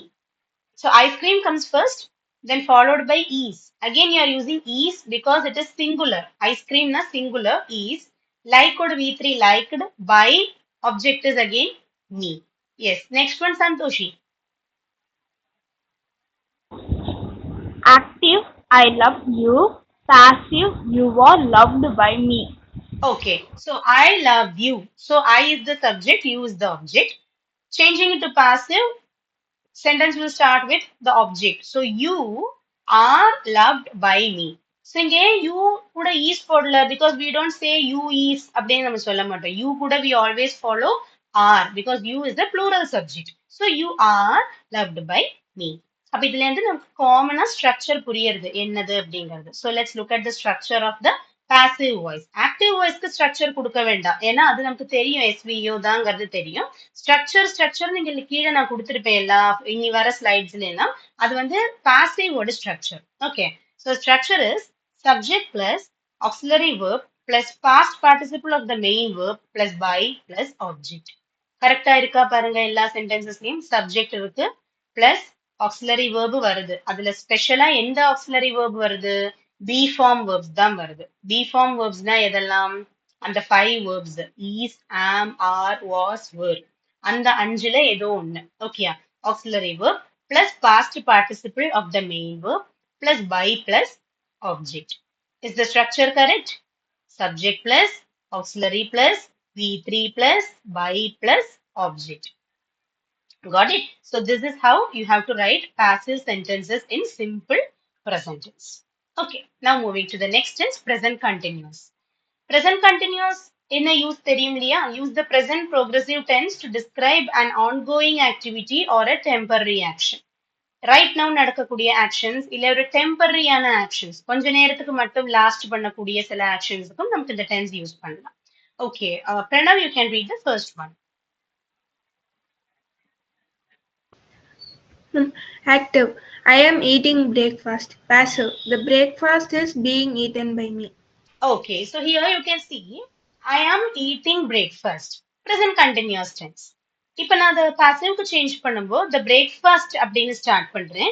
So ice cream comes first, then followed by is. Again, you are using is because it is singular. Ice cream na singular is. Like or V3 liked by object is again me. Yes, next one, Santoshi. Active, I love you. Passive, you are loved by me. Okay, so I love you. So I is the subject, you is the object. Changing it to passive, sentence will start with the object. So you are loved by me. So இங்கே you கூட is போடல because we don't say you is அப்படின்னு நம்ம சொல்ல மாட்டோம். You கூட we always follow are because you is the plural subject. So you are loved by me. அப்ப இதுல இருந்து நமக்கு காமனா ஸ்ட்ரக்சர் புரியுது என்னது அப்படிங்கிறது. So let's look at the structure of the passive voice. Active voiceக்கு ஸ்ட்ரக்சர் கொடுக்க வேண்டாம். ஏன்னா அது நமக்கு தெரியும் SVO தாங்கிறது தெரியும். ஸ்ட்ரக்சர் நீங்க கீழே நான் கொடுத்திருப்பேன் எல்லா இனி வர ஸ்லைட்ஸ்ல எல்லாம். அது வந்து passive ஓட structure. Okay. So structure is subject plus auxiliary verb plus past participle of the main verb plus by plus object. கரெக்டா இருக்கா பாருங்க எல்லா சென்டென்சஸ்லயும் சப்ஜெக்ட் இருக்கு பிளஸ் ஆக்சிலரி வேர்பு வருது. அதுல ஸ்பெஷலா எந்த ஆக்சிலரி வேர்பு வருது? பி ஃபார்ம் வேர்ப்ஸ் தான் வருது. பி ஃபார்ம் வேர்ப்ஸ்னா எதெல்லாம்? அந்த 5 verbs is, am, are, was, were. அந்த 5ல ஏதோ ஒண்ணு. ஓகேயா? Auxiliary verb plus past participle of the main verb plus by plus object. Is the structure correct? Subject plus auxiliary plus V3 plus by plus object. Got it? So this is how you have to write passive sentences in simple present tense. Okay, now moving to the next tense, present continuous. Present continuous in a use தெரியும் இல்லையா? Use the present progressive tense to describe an ongoing activity or a temporary action. Right now நடக்கக்கூடிய actions இல்ல ஒரு டெம்பரரியான actions கொஞ்ச நேரத்துக்கு மட்டும் last பண்ணக்கூடிய சில ஆக்ஷன்ஸுக்கும் நமக்கு இந்த டென்ஸ் யூஸ் பண்ணலாம். Okay, Pranav you can read the first one. Active. I am eating breakfast. Passive. The breakfast is being eaten by me. Okay, so here you can see I am eating breakfast. Present continuous tense. இப்போ நான் அதை பாசிவ்க்கு change பண்ணும்போது the breakfast அப்படின்னு start பண்றேன்.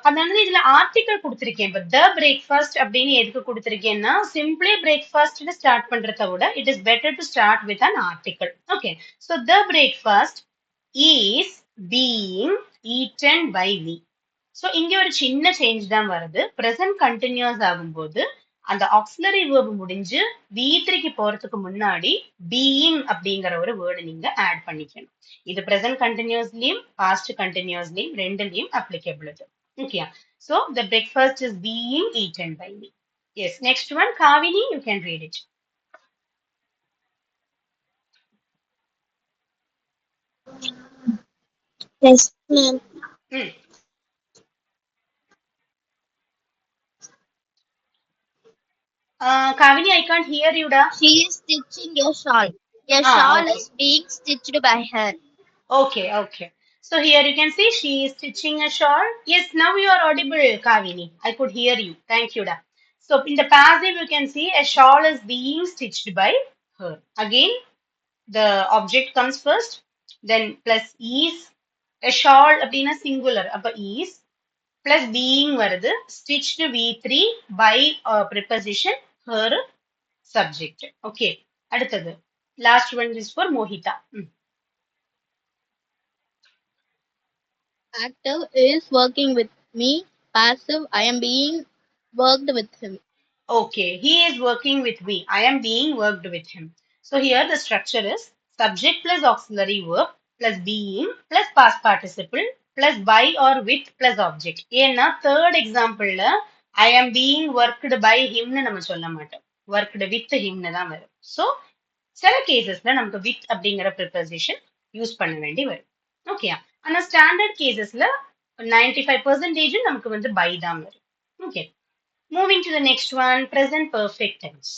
அதனால இதுல article கொடுத்திருக்கேன். இப்போ த பிரேக்ஃபாஸ்ட் அப்படின்னு எதுக்கு கொடுத்திருக்கேன்னா சிம்பிளி பிரேக்ஃபாஸ்ட்னு ஸ்டார்ட் பண்றதை விட it is better to start with an article. Okay, so the breakfast is being eaten by me. So இங்க ஒரு சின்ன சேஞ்ச் தான் வருது. ப்ரெசன்ட் கண்டினியூஸ் ஆகும்போது அந்த ஆக்சிலரி வேர்ப் முடிஞ்சு V3க்கு போறதுக்கு முன்னாடி பீயிங் அப்படிங்கிற ஒரு வேர்டு நீங்க ஆட் பண்ணிக்கணும். இது ப்ரெசன்ட் கண்டினியூஸ்லயும் பாஸ்ட் கண்டினியூஸ்லயும் ரெண்டுலயும் அப்ளிகபிள் இது. Okay, so the breakfast is being eaten by me. Yes, next one, Kavini, you can read it. Yes, ma'am. Kavini, I can't hear you, da. She is stitching a shawl. A shawl Okay. is being stitched by her. Okay, okay. So here you can see she is stitching a shawl. Yes, now you are audible, Kavini. I could hear you. Thank you, da. So in the passive, you can see a shawl is being stitched by her. Again, the object comes first, then plus is. A shawl அப்படின்னா singular. அப்ப is plus being வருது. Stitched V3 by preposition her subject. Okay. அடுத்தது. Last one is for Mohita. Active is working with me. Passive, I am being worked with him. Okay, he is working with me. I am being worked with him. So here the structure is subject plus auxiliary verb plus being plus past participle plus by or with plus object. ஏன்னா third exampleல I am being worked by him னு நம்ம சொல்ல மாட்டோம். Worked with him னு தான் வரும். So சில கேசஸ்ல நமக்கு with அப்படிங்கிற preposition யூஸ் பண்ண வேண்டி வரும். ஓகே, ஆனா ஸ்டாண்டர்ட் கேசஸ்ல 95% நமக்கு வந்து by தான் வரும். Okay, moving to the next one, present perfect tense.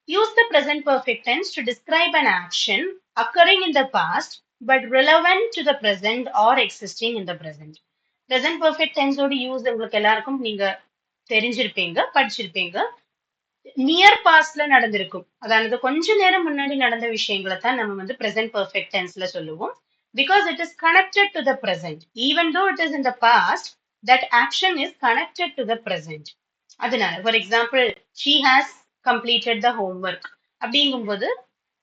Use the present perfect tense to describe an action occurring in the past but relevant to the present or existing in the present. Present perfect tense ஓட use உங்களுக்கு எல்லாருக்கும் நீங்க தெரிஞ்சிருப்பீங்க, படிச்சிருப்பீங்க. Near பாஸ்ட்ல நடந்திருக்கும், அதாவது கொஞ்ச நேரம் முன்னாடி நடந்த விஷயங்களை தான் நம்ம வந்து present perfect tenseல சொல்லுவோம். Because it is connected to the present. Even though it is in the past, that action is connected to the present. அதனால for example, she has completed the homework அப்படிங்கும்போது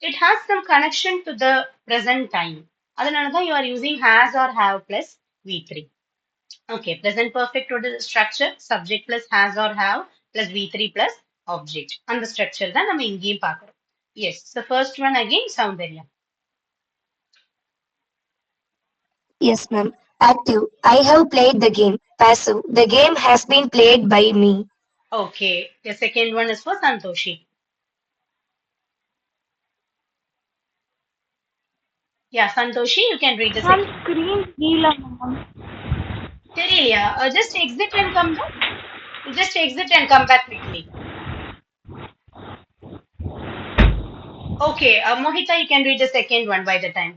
it has some connection to the present time. அதனால தான் you are using has or have plus V3. Okay, present perfect ஓட structure subject plus has or have plus V3 plus object. அந்த structure தான் நம்ம இங்கேயும் பார்க்கிறோம். Yes, the first one again, Soundarya. Yes, ma'am. Active. I have played the game. Passive. The game has been played by me. Okay, the second one is for Santoshi. Yeah, Santoshi, you can read the ma'am second. Screen கீழே ma'am. தெரியலையா? Just exit and come back. Just exit and come back quickly. Okay, Mohita, you can read the second one by the time.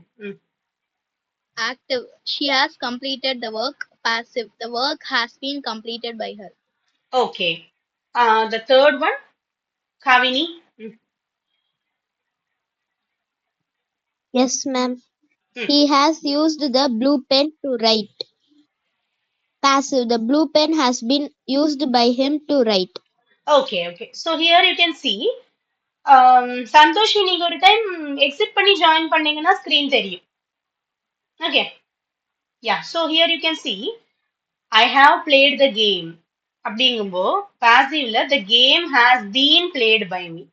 Active. She has completed the work. Passive. The work has been completed by her. Okay. The third one, Kavini. Yes, ma'am. He has used the blue pen to write. Passive. The blue pen has been used by him to write. Okay, okay. So here you can see, Santoshi, நீங்க ஒரு time exit பண்ணி join பண்ணீங்கன்னா screen தெரியும். Okay. Yeah, so here you can see, I have played the game. அப்படிங்கும்போ passiveல the game has been played by me.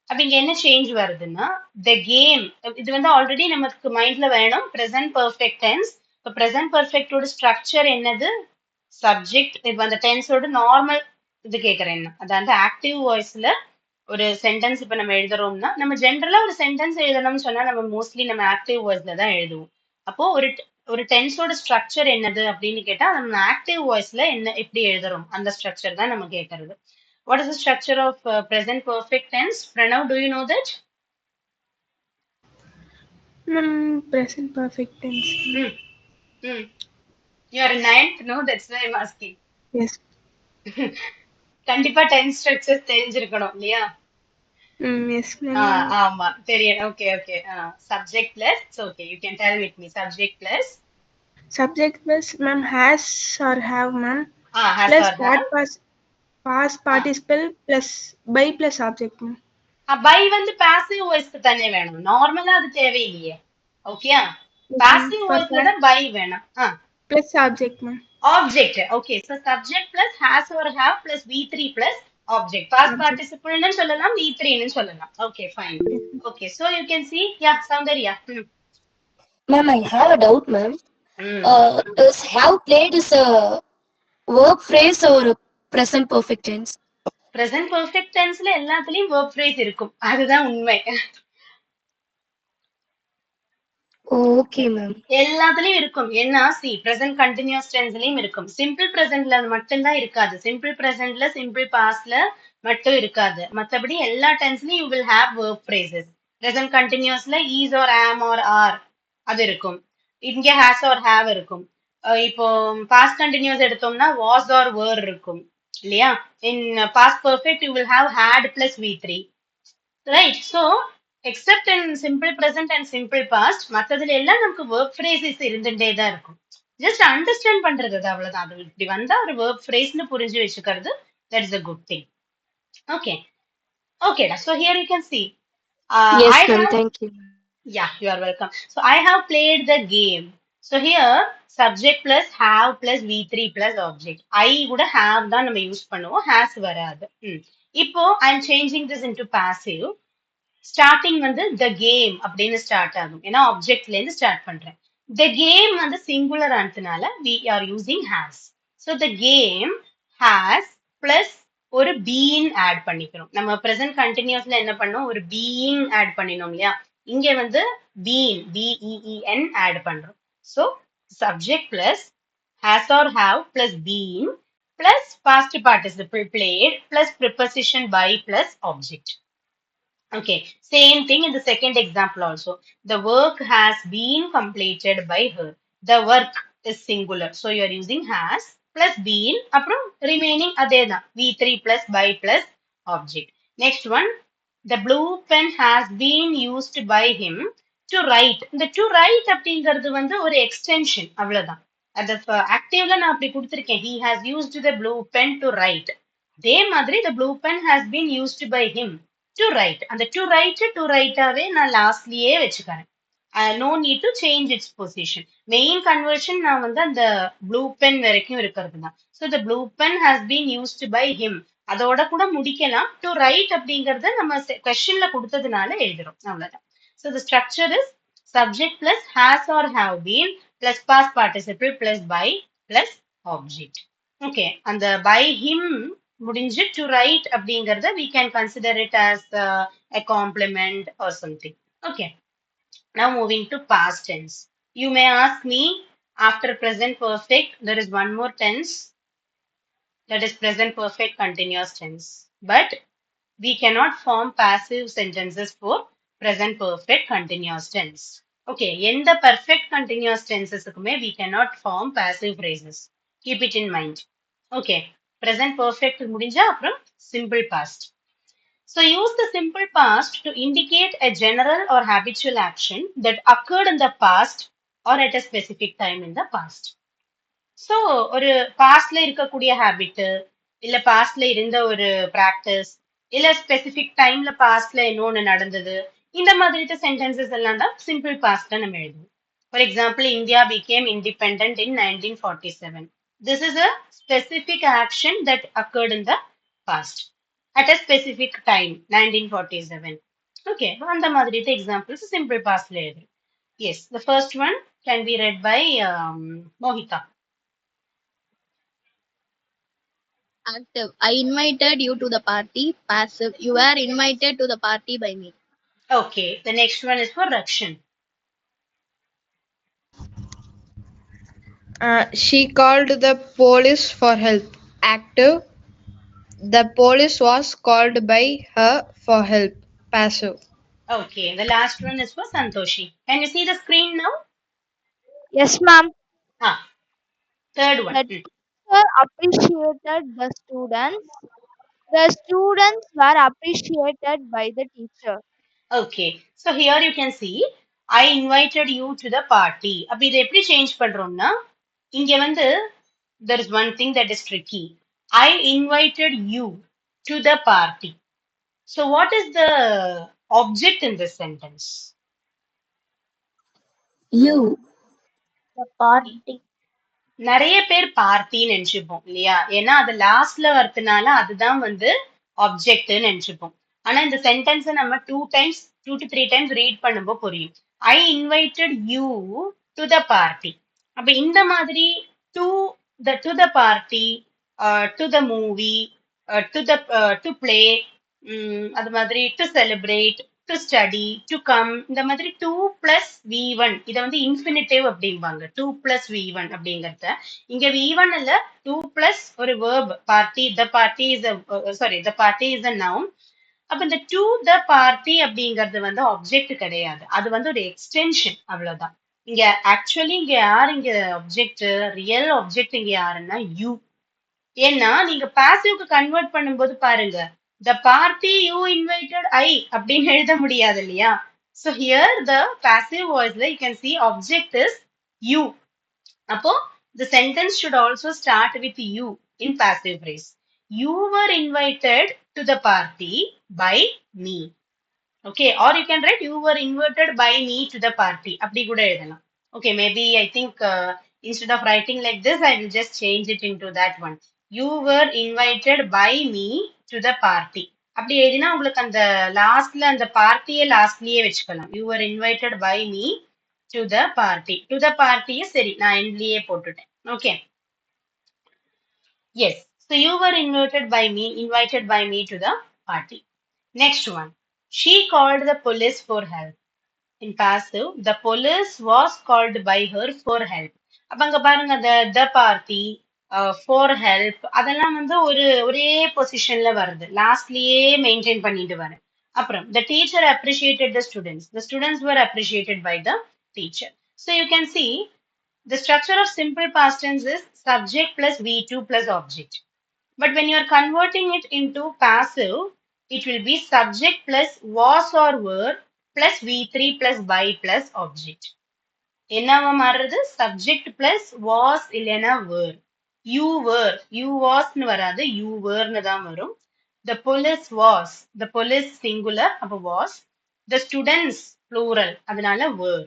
அப்ப இங்க என்ன change வருதுன்னா, the game, இது வந்து ஆல்ரெடி நமக்கு மைண்ட்ல வேணும், present perfect tense. இப்போ present perfect ஓட ஸ்ட்ரக்சர் என்னது? சப்ஜெக்ட். இப்போ அந்த டென்ஸோட நார்மல் இது கேட்கறேன் என்ன, அதாவது ஆக்டிவ் வாய்ஸ்ல ஒரு சென்டென்ஸ் இப்ப நம்ம எழுதுறோம்னா, நம்ம ஜென்ரலா ஒரு சென்டென்ஸ் எழுதணும்னு சொன்னா நம்ம மோஸ்ட்லி நம்ம ஆக்டிவ் வாய்ஸ்ல தான் எழுதுவோம். அப்போ ஒரு டென்ஸோட ஸ்ட்ரக்சர் என்னது அப்படின்னு கேட்டா நம்ம ஆக்டிவ் வாய்ஸ்ல என்ன எப்படி எழுதுறோம் அந்த ஸ்ட்ரக்சர் தான் நம்ம கேட்கறது. What is the structure of present perfect tense? Pranav, do you know that? Present perfect tense. You are a ninth, no? That's why I'm asking. Yes. கண்டிப்பா டென்ஸ் ஸ்ட்ரக்சர் தெரிஞ்சிருக்கணும் இல்லையா? Yes, ma'am. ஆமா தெரியும். Okay, okay. Subject plus, okay, you can tell with me. Subject plus. Subject plus, ma'am, has or have, ma'am. Has Plus or have. past participle plus by plus object, ma'am. by வந்து passive voice தானே வேணும், நார்மலா அது தேவையில்லையே. ஓகேயா? passive voiceல தான் by வேணும். Plus object, ma'am. Object. Okay, so subject plus has or have plus V3 plus object. Past participle னு சொல்லலாம், V3 னு சொல்லலாம். Okay, fine. Okay, so you can see, yeah, Soundarya. Ma'am, I have a doubt, ma'am. Does have played is a verb phrase or a present perfect tense? Present perfect tenseல எல்லாத்துலயும் verb phrase இருக்கும், அதுதான் உண்மை. Okay, ma'am. எல்லாத்துலயும் இருக்கும். என்ன, see, present continuous tenseலயும் இருக்கும். simple presentல மட்டும்தான் இருக்காது. simple presentல simple pastல மட்டும் இருக்காது. மத்தபடி எல்லா tenseலயும் you will have verb phrases. present continuousல is or am or are அது இருக்கும். இங்க has or have இருக்கும். இப்போ past continuous எடுத்தோம்னா was or were இருக்கும் இல்லையா? in past perfect you will have had plus V3, right? So except in simple present and simple past, மத்ததுல எல்லாம் நமக்கு verb phrases இருந்துட்டே தான் இருக்கும். just understand பண்றது அவ்வளவுதான். அது இப்படி வந்தா ஒரு verb phrase னு புரிஞ்சு வச்சுக்கிறது, that is a good thing. Okay, okay, so here you can see, Yes, ma'am. Thank you. yeah, you are welcome. So I have played the game. So here subject plus have plus V3 plus object. I கூட have தான் நம்ம use பண்ணுவோம், has வராது. இப்போ I am changing this into passive. Starting வந்து the game அப்படின்னு start ஆகும், ஏன்னா ஆப்ஜெக்ட்ல இருந்து ஸ்டார்ட் பண்றேன். The game வந்து singular ஆனதுனால we are using has. So the game has plus ஒரு being add பண்ணிக்கிறோம். நம்ம present continuousல என்ன பண்ணோம்? ஒரு being add பண்ணினோம் இல்லையா? இங்க வந்து been, B-E-E-N add பண்றோம். So subject plus has or have plus been plus past participle played plus preposition by plus object. Okay, same thing in the second example also. The work has been completed by her. The work is singular. So you are using has plus been. அப்புறம் remaining அதேதான். V3 plus by plus object. Next one. The blue pen has been used by him to write. இந்த to write அப்படிங்கிறது வந்து ஒரு extension. அவ்வளவுதான். அது ஆக்டிவ்ல நான் அப்படி கொடுத்திருக்கேன். He has used the blue pen to write. அதே மாதிரி the blue pen has been used by him to write. அந்த to write to write ஆவே நான் லாஸ்ட்லயே வச்சுக்கிறேன். No need to change its position. Main conversion நான் வந்து அந்த blue pen வரைக்கும் இருக்கிறது தான். So the blue pen has been used by him. அதோட கூட முடிக்கலாம். To write அப்படிங்கறத நம்ம questionல கொடுத்ததுனால எழுதுறோம். அவ்வளவுதான். So the structure is subject plus has or have been plus past participle plus by plus object. Okay. அந்த by him முடிஞ்சு to write அப்படிங்கறத we can consider it as a complement or something. Okay. Now moving to past tense. You may ask me, after present perfect, there is one more tense, that is present perfect continuous tense. But we cannot form passive sentences for present perfect continuous tense. Okay, in the perfect continuous tenses we cannot form passive phrases. Keep it in mind. Okay, present perfect முடிஞ்சா அப்புறம் simple past. So use the simple past to indicate a general or habitual action that occurred in the past or at a specific time in the past. So ஒரு பாஸ்ட்ல இருக்கக்கூடிய habit இல்ல பாஸ்ட்ல இருந்த ஒரு practice இல்ல specific டைம்ல பாஸ்ட்ல இன்னொன்னு நடந்தது இந்த மாதிரி சென்டென்சஸ் எல்லாம் தான் சிம்பிள் பாஸ்ட்ல நம்ம எழுதுவோம். For example India became independent in 1947. This is a specific action that occurred in the past at a specific time 1947. Okay, அந்த மாதிரி examples simple pastல எழுதுறோம். Yes, the first one can be read by Mohita. Active. I invited you to the party. Passive. You were invited to the party by me. Okay, the next one is for Rakshan. She called the police for help. Active. The police was called by her for help. Passive. Okay, the last one is for Santoshi. Can you see the screen now? Yes, ma'am. Ah, third one. The teacher appreciated the students. The students were appreciated by the teacher. Okay, so here you can see I invited you to the party. அப்ப இதை எப்படி change பண்றோம்னா இங்க வந்து there is one thing that is tricky. I invited you to the party. So what is the object in this sentence? You. The party. நிறைய பேர் பார்ட்டின்னு நினைச்சுப்போம் இல்லையா? ஏன்னா அது லாஸ்ட்ல வரதுனால அதுதான் வந்து ஆப்ஜெக்ட்னு நினைச்சுப்போம். ஆனா இந்த சென்டென்ஸ் நம்ம 2 to 3 times ரீட் பண்ணும்போது புரியும். I invited you to the party. அப்ப இந்த மாதிரி to the party, to the movie, to play, அது மாதிரி to celebrate, to study, to come, இந்த மாதிரி 2 plus V1 இதை வந்து இன்ஃபினிட்டிவ் அப்படிம்பாங்க. 2 plus V1 அப்படிங்கறத இங்க V1 இல்ல 2 plus ஒரு verb party. The party is a the party is a noun. அப்ப இந்த to the party அப்படிங்கிறது வந்து ஆப்ஜெக்ட் கிடையாது. அது வந்து ஒரு எக்ஸ்டென்ஷன், அவ்வளவுதான். இங்க ஆக்சுவலி இங்க யார் இங்க ஆப்ஜெக்ட், ரியல் ஆப்ஜெக்ட் இங்க யாருன்னா யூ. ஏன்னா நீங்க பாசிவ்க்கு கன்வெர்ட் பண்ணும்போது பாருங்க, the party you invited I அப்படின்னு எழுத முடியாது இல்லையா? So here the passive voice you can see object is you. அப்போ the sentence should also start with you in passive phrase. You were invited to the party by me. Okay, or you can write you were invited by me to the party. அப்படி கூட எழுதலாம். Okay, maybe I think instead of writing like this, I will just change it into that one. You were invited by me to the party. அப்படி எழுதினா உங்களுக்கு அந்த லாஸ்ட்ல அந்த பார்ட்டியை லாஸ்ட்லயே வச்சுக்கலாம். You were invited by me to the party. To the party is சரி நான் endலயே போட்டுட்டேன். Okay. Yes. So you were invited by me to the party. Next one. She called the police for help. In passive, the police was called by her for help. அப்ப அங்க பாருங்க the party for help அதெல்லாம் வந்து ஒரே பொசிஷன்ல வருது லாஸ்ட்லயே maintain பண்ணிட்டு வரேன் அப்புறம் the teacher appreciated the students were appreciated by the teacher. So you can see the structure of simple past tense is subject plus V2 plus object. But when you are converting it into passive, it will be subject plus was or were plus V3 plus by plus object. என்னவா மாறுறது subject plus was இல்லைன்னா were. You was னு வராது you were னு தான் வரும். The police was. The police singular அப்ப was. The students plural அதனால were.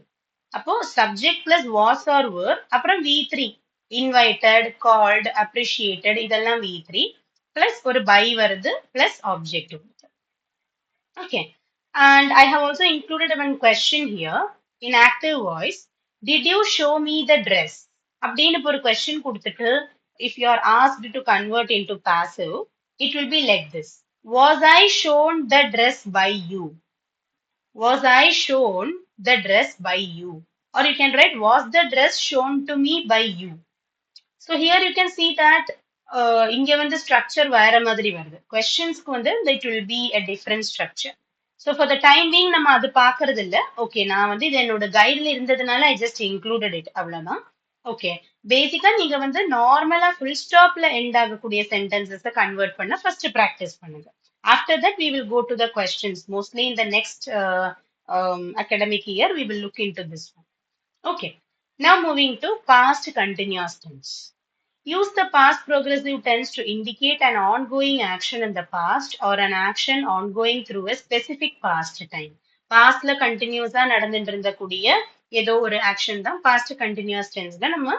அப்போ subject plus was or were அப்புறம் V3 invited, called, appreciated இதெல்லாம் V3 plus ஒரு by வருது plus object. Okay. And I have also included one question here in active voice. Did you show me the dress? அப்படின்னு இப்ப ஒரு question கொடுத்துட்டு if you are asked to convert into passive, it will be like this. Was I shown the dress by you? Was I shown the dress by you? Or you can write, was the dress shown to me by you? So here you can see that இங்க வந்து structure வேற மாதிரி வருது. Questionsக்கு வந்து it will be a different structure. So for the time being நம்ம அது பார்க்கறது இல்ல. Okay, நான் வந்து இது என்னோட கைட்ல இருந்ததுனால I just included it. அவ்வளவுதான். Okay. பேசிக்கா நீங்க வந்து நார்மலா full stopல end ஆகக்கூடிய sentences கன்வெர்ட் பண்ண first practice பண்ணுங்க. After that, we will go to the questions. Mostly in the next academic year, we will look into this one. Okay. Now moving to past continuous tense. Use the past progressive tense to indicate an ongoing action in the past or an action ongoing through a specific past time. Pastல continuous-ஆ நடந்துட்டு இருந்தக்கூடிய ஏதோ ஒரு action தான் past continuous tense-ல நம்ம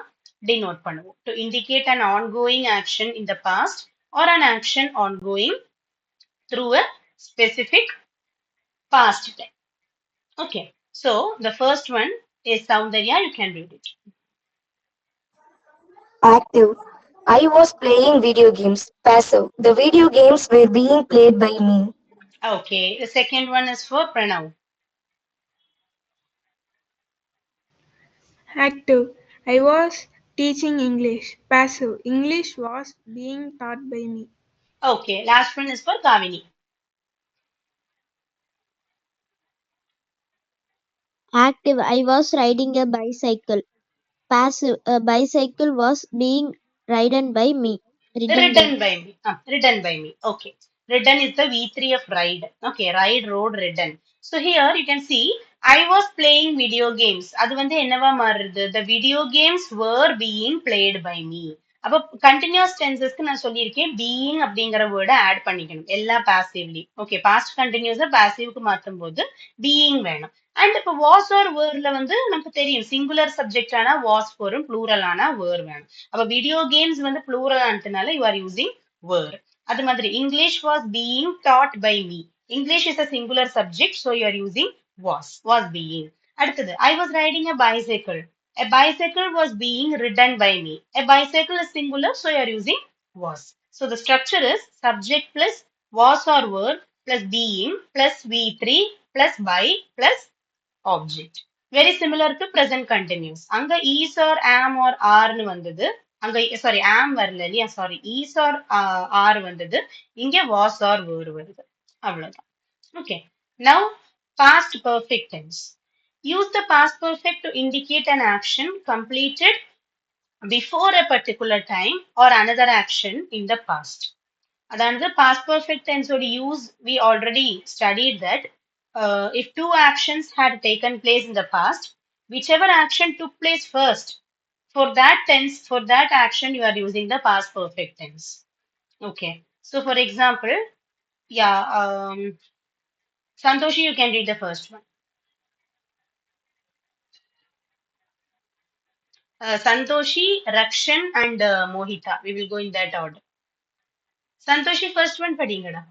denote பண்ணுவோம். To indicate an ongoing action in the past or an action ongoing through a specific past time. Okay. So the first one is Soundarya. You can read it. Active. I was playing video games. Passive. The video games were being played by me. Okay. The second one is for Pranav. Active. I was teaching English. Passive. English was being taught by me. Okay. Last one is for Kavini. Active. I was riding a bicycle. Passive. A bicycle was being ridden by me. Ridden by me. Ridden by me. Okay. Ridden is the V3 of ride. Okay. Ride, road, ridden. So here you can see I was playing video games. அது வந்து என்னவா மாறுது? The video games were being played by me. அப்போ continuous டென்சஸ்க்கு நான் சொல்லியிருக்கேன் being அப்படிங்கிற வேர்டை add பண்ணிக்கணும் எல்லா பாசிவ்லி. ஓகே பாஸ்ட் கண்டினியூஸா பாசிவ்க்கு மாற்றும் போது பீயிங் வேணும். அண்ட் இப்போ வாஸ் ஆர் வேர்ல வந்து நமக்கு தெரியும் சிங்குலர் சப்ஜெக்ட் ஆனா வாஸ் வரும் ப்ளூரல் ஆனா வேர் வேணும். அப்ப வீடியோ கேம்ஸ் வந்து ப்ளூரல் ஆனதுனால யூ ஆர் யூசிங் வேர். அது மாதிரி English was being taught by me. English is a singular subject so you are using was being. அடுத்தது I was riding a bicycle. A bicycle was being ridden by me. A bicycle is singular, so you are using was. So the structure is subject plus was or were plus being plus V3 plus by plus object. Very similar to present continuous. அங்க is or am or are னு வந்தது. அங்க sorry am வரல இல்லையா sorry is or are வந்தது. இங்க was or were வருது. அவ்வளவுதான். Okay. Now past perfect tense. Use the past perfect to indicate an action completed before a particular time or another action in the past. அதாவது past perfect tense ஓட use we already studied that if two actions had taken place in the past, whichever action took place first, for that tense, for that action, you are using the past perfect tense. Okay. So for example, yeah, Santoshi, you can read the first one. Santoshi, Rakshan, and Mohita. We will go in that order. Santoshi, first one padingada.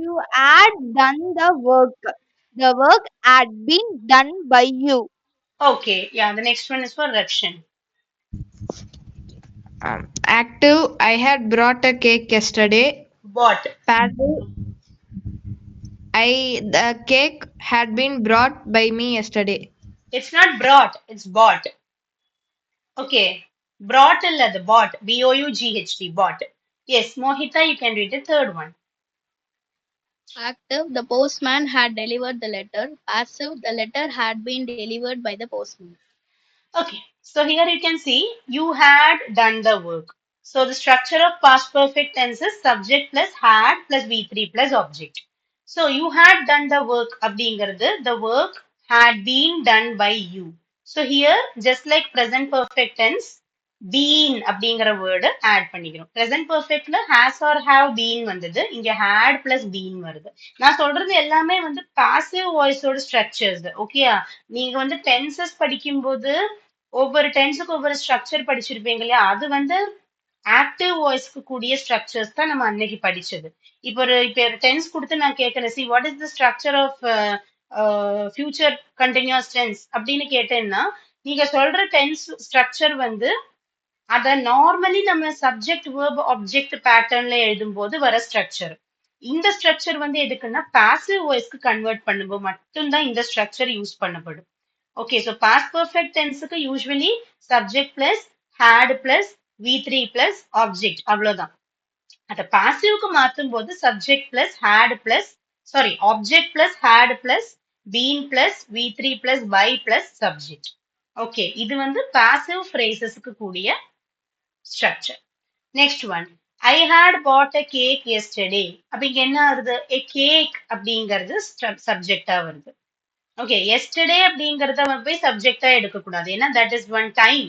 you had done the work. The work had been done by you. Okay, yeah, the next one is for Rakshan. Active, I had brought a cake yesterday. Bought. Passive, the cake had been brought by me yesterday. It's not brought, it's bought. Okay. Brought illa the bought. B-O-U-G-H-T. Bought. Yes, Mohita, you can read the third one. Active, the postman had delivered the letter. Passive, the letter had been delivered by the postman. Okay, so here you can see you had done the work. So the structure of past perfect tense is subject plus had plus V3 plus object. So you had done the work அப்படிங்கிறது the work had been done by you. So here just like present perfect tense been அப்படிங்கிற word add பண்ணிக்கிறோம். Present perfectல has or have been வந்தது. இங்க had plus been வருது. நான் சொல்றது எல்லாமே வந்து passive voice ஓட structures. ஓகேயா? நீங்க வந்து tenses படிக்கும்போது ஒவ்வொரு டென்ஸுக்கு ஒவ்வொரு ஸ்ட்ரக்சர் படிச்சிருப்பீங்க இல்லையா அது வந்து ஆக்டிவ் வாய்ஸ்க்கு கூடிய ஸ்ட்ரக்சர்ஸ் தான் நம்ம அன்னைக்கு படிச்சது இப்போ ஒரு டென்ஸ் கொடுத்து நான் கேட்கறேன் see what is the structure of future continuous tense அப்படின்னு கேட்டேன்னா நீங்க சொல்ற டென்ஸ் ஸ்ட்ரக்சர் வந்து அத நார்மலி நம்ம சப்ஜெக்ட் வேர்ப் ஆப்ஜெக்ட் பேட்டர்ன்ல எழுதும்போது வர ஸ்ட்ரக்சர் இந்த ஸ்ட்ரக்சர் வந்து எதுக்குன்னா பாசிவ் வாய்ஸ்க்கு கன்வெர்ட் பண்ணும்போது மட்டும்தான் இந்த ஸ்ட்ரக்சர் யூஸ் பண்ணப்படும். Okay, so past perfect tense க்கு usually subject plus had plus V3 plus object அவ்வளவுதான். அத பாசிவ்க்கு மாத்தும் போது subject plus had plus object plus had plus been plus V3 plus by plus subject. Okay, இது வந்து passive phrases-க்கு கூடிய structure. Next one. I had bought a cake yesterday. அப்ப இங்க என்ன வருது? A cake அப்படிங்கிறது subject-ஆ வருது. ஓகே எஸ்டர்டே அப்படிங்கறத போய் சப்ஜெக்டா எடுக்க கூடாது ஏன்னா தட் இஸ் ஒன் டைம்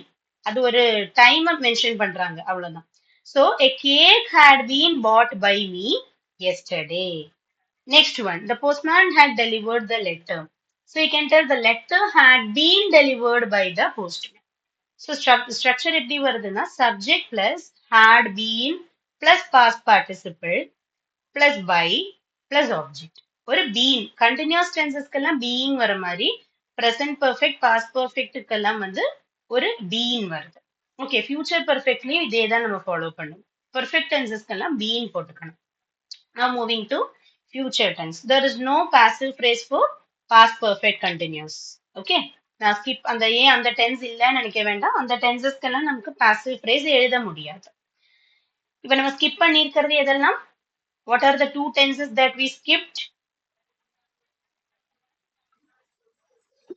அது ஒரு டைம் மென்ஷன் பண்றாங்க அவ்வளவுதான் so a cake had been bought by me yesterday. Next one, the postman had delivered the letter. So you can tell the letter had been delivered by the postman. So structure எப்படி வருதுன்னா subject plus had been plus past participle plus by plus object. ஒரு being continuous tenses-க்கெல்லாம் being வர மாதிரி present perfect past perfect-க்கெல்லாம் வந்து ஒரு being வருது. Okay future perfectly இதே தான் நம்ம ஃபாலோ பண்ணணும். perfect tenses-க்கெல்லாம் being போட்டுக்கணும். Now moving to future tense. There is no passive phrase for past perfect continuous. Okay. நான் ஸ்கிப் அந்த டென்ஸ் இல்லைன்னு நினைக்க வேண்டாம் அந்த டென்சஸ்க்கெல்லாம் நமக்கு பாசிவ் ஃப்ரேஸ் எழுத முடியாது. இப்ப நம்ம ஸ்கிப் பண்ணிருக்கிறது எதெல்லாம் what are the two tenses that we skipped?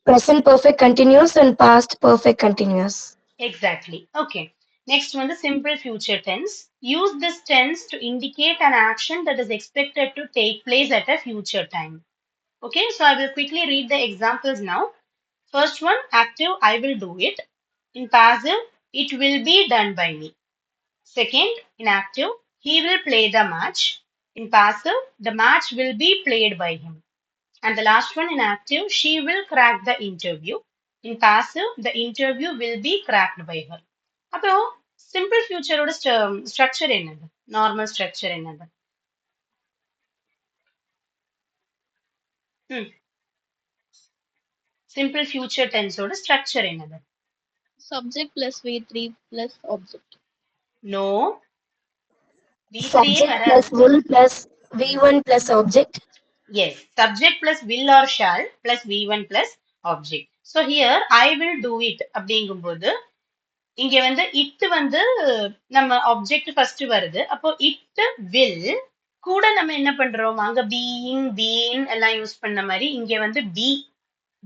Present perfect continuous and past perfect continuous. Exactly. Okay. Next one, the simple future tense. Use this tense to indicate an action that is expected to take place at a future time. Okay, so I will quickly read the examples now. First one, active, I will do it. In passive, it will be done by me. Second, in active, he will play the match. In passive, the match will be played by him. And the last one in active, she will crack the interview. In passive, the interview will be cracked by her. அப்போ simple ஃபியூச்சரோட structure என்னது normal structure என்னது simple future டென்ஸோட structure என்னது Subject plus V3 plus object. No Subject plus will plus V1 plus object. Yes, subject plus will or shall plus V1 plus object. So here I will do it அப்படிங்கும்போது இங்க வந்து it வந்து நம்ம object first வருது அப்போ it will கூட நம்ம என்ன பண்றோம் அங்க பீயிங் பீன் எல்லாம் யூஸ் பண்ண மாதிரி இங்க வந்து பி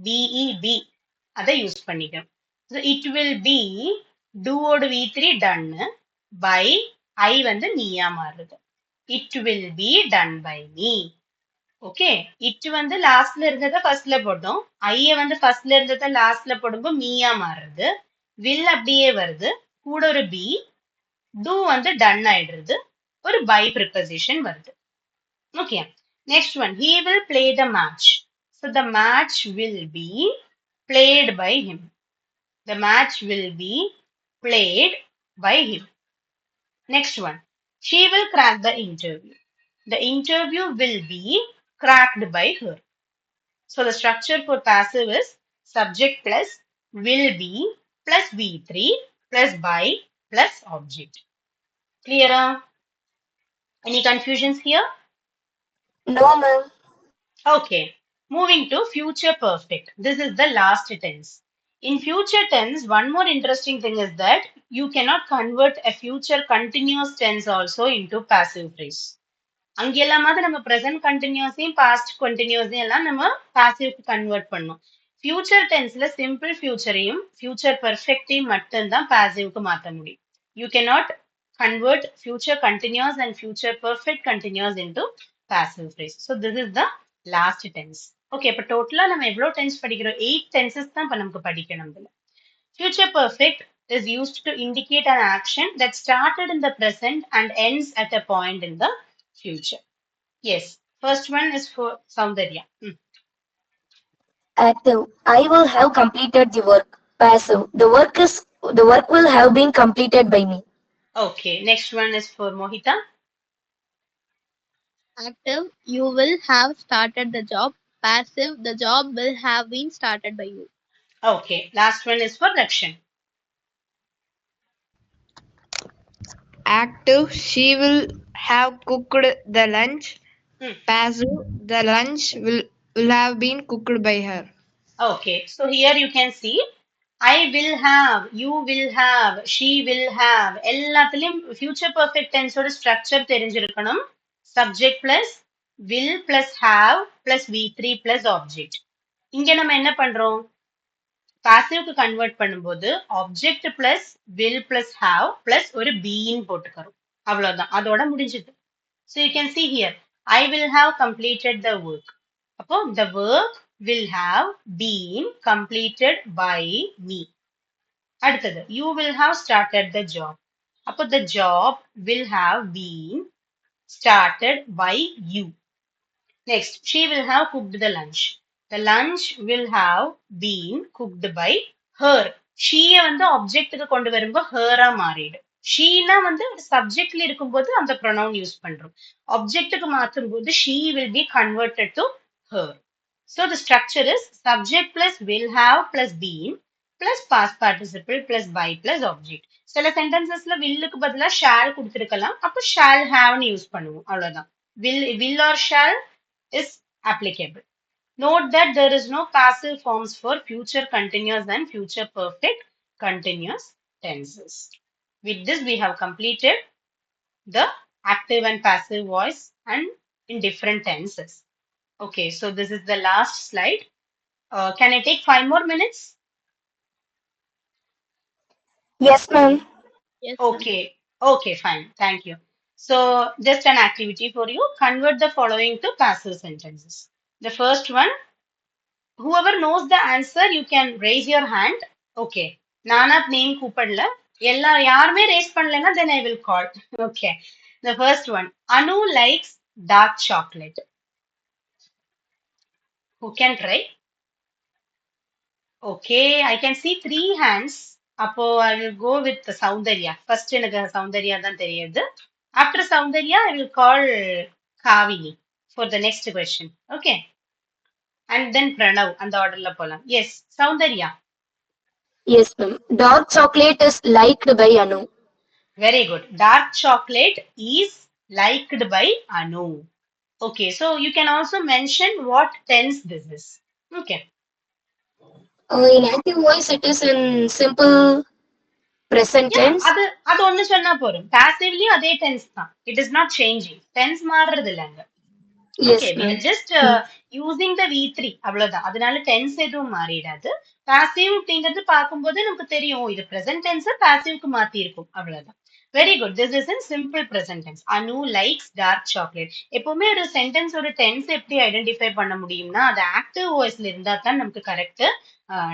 பிஇ பி அதை யூஸ் பண்ணிக்கிறோம் இட் வில் பி டூவோட V3 டன் பை ஐ வந்து நீயா மாறுது it will be done by me okay it வந்து லாஸ்ட்ல இருந்ததை ஃபர்ஸ்ட்ல போட்டோம் ஐய வந்து ஃபர்ஸ்ட்ல இருந்ததை லாஸ்ட்ல போடும்போது மீயா மாறுறது வில் அப்படியே வருது கூட ஒரு பி டூ வந்து டன் ஆயிடுறது ஒரு பை ப்ரிப்போசிஷன் வருது okay next one he will play the match so the match will be played by him the match will be played by him next one she will crack the interview The interview will be cracked by her. So the structure for passive is subject plus will be plus V3 plus by plus object. Clear? Any confusions here? No, ma'am. Okay. Moving to future perfect. This is the last tense. In future tense, one more interesting thing is that you cannot convert a future continuous tense also into passive phrase. அங்கெல்லாமாவது நம்ம present கண்டினியூஸையும் past கண்டினியூஸையும் எல்லாம் நம்ம பாசிவ்க்கு convert பண்ணோம். Future டென்ஸ்ல simple ஃபியூச்சரையும் future பெர்ஃபெக்டையும் மட்டும்தான் பாசிவ்க்கு மாற்ற முடியும். You cannot convert future continuous and future perfect continuous into passive phrase. So this is the last tense. Okay, இப்ப டோட்டலா நம்ம எவ்வளவு டென்ஸ் படிக்கிறோம்? 8 tenses தான் இப்ப நமக்கு படிக்கணும் இதுல. Future perfect is used to indicate an action that started in the present and ends at a point in the future. Yes. First one is for Soundarya. Active. I will have completed the work. Passive. The work will have been completed by me. Okay. Next one is for Mohita. Active, you will have started the job. Passive, the job will have been started by you. Okay. Last one is for Rakshan. Active, she will have cooked the lunch. Passive, the lunch will have been cooked by her. Okay. So here you can see I will have, you will have, she will have. எல்லாத்துலயும் future perfect tense ஓட structure தெரிஞ்சிருக்கணும். Subject plus will plus have plus V3 plus object. இங்க நம்ம என்ன பண்றோம்? பாசிவ்க்கு convert பண்ணும்போது object plus will plus have plus ஒரு பீன்னு போட்டுக்கிறோம். அவ்வளவுதான், அதோட முடிஞ்சது. So you can see here I will have completed the work. அப்போ the work will have been completed by me. அடுத்தது you will have started the job. அப்போ the job will have been started by you. Next, she will have cooked the lunch. The lunch will have been cooked by her. She வந்து ஆப்ஜெக்ட்டுக்கு கொண்டு வரும்போது ஹேரா மாறிடும். ஷீனா வந்து சப்ஜெக்ட்ல இருக்கும்போது அந்த ப்ரொனவுன் யூஸ் பண்றோம். ஆப்ஜெக்ட்டுக்கு மாற்றும் போது she will be converted to her. So the structure is subject plus will have plus been plus past participle plus by plus object. சில சென்டென்சஸ்ல வில்லுக்கு பதிலா ஷால் கொடுத்திருக்கலாம். அப்போ ஷால் ஹாவ்னு யூஸ் பண்ணுவோம். அவ்வளவுதான். will or shall is applicable. Note that there is no passive forms for future continuous and future perfect continuous tenses. With this, we have completed the active and passive voice and in different tenses. Okay, so this is the last slide. Can I take 5 more minutes? Yes, ma'am. Yes, Okay, okay, fine. Thank you. So, just an activity for you. Convert the following to passive sentences. The first one, whoever knows the answer, you can raise your hand. Okay. Nanat name கூப்பிடல. யாருமே raise பண்ணலன்னா then I will call. Okay. The first one, Anu likes dark chocolate. Who can try? Okay, I can see 3 hands. அப்போ I will go with Soundarya. First எனக்கு Soundarya தான் தெரியுது. After Soundarya, I will call Kavini for the next question. Okay. And then Pranav, அந்த ஆர்டர்ல போலாம். Yes, Soundarya. Yes, ma'am. Dark chocolate is liked by Anu. Very good. Dark chocolate is liked by Anu. Okay, so you can also mention what tense this is. Okay. In active voice, it is in simple present Yeah, tense. அது ஒண்ணு சொன்னா போதும். Passively அதே tense தான். It is not changing. Tense மாறுறது இல்லைங்க. Yes, Okay, we ma'am. are just using the V3 அவ்வளவுதான். அதனால tense எதுவும் மாறிடாது. Passive அப்படிங்கிறது பார்க்கும்போது நமக்கு தெரியும் இது present tense passiveக்கு மாத்தி இருக்கும். அவ்வளவுதான். Very good. This is in simple present tense. Anu likes dark chocolate. எப்பவுமே ஒரு சென்டென்ஸ் ஒரு டென்ஸ் எப்படி ஐடென்டிஃபை பண்ண முடியும்னா அது ஆக்டிவ் வாய்ஸ்ல இருந்தா தான் நமக்கு கரெக்ட்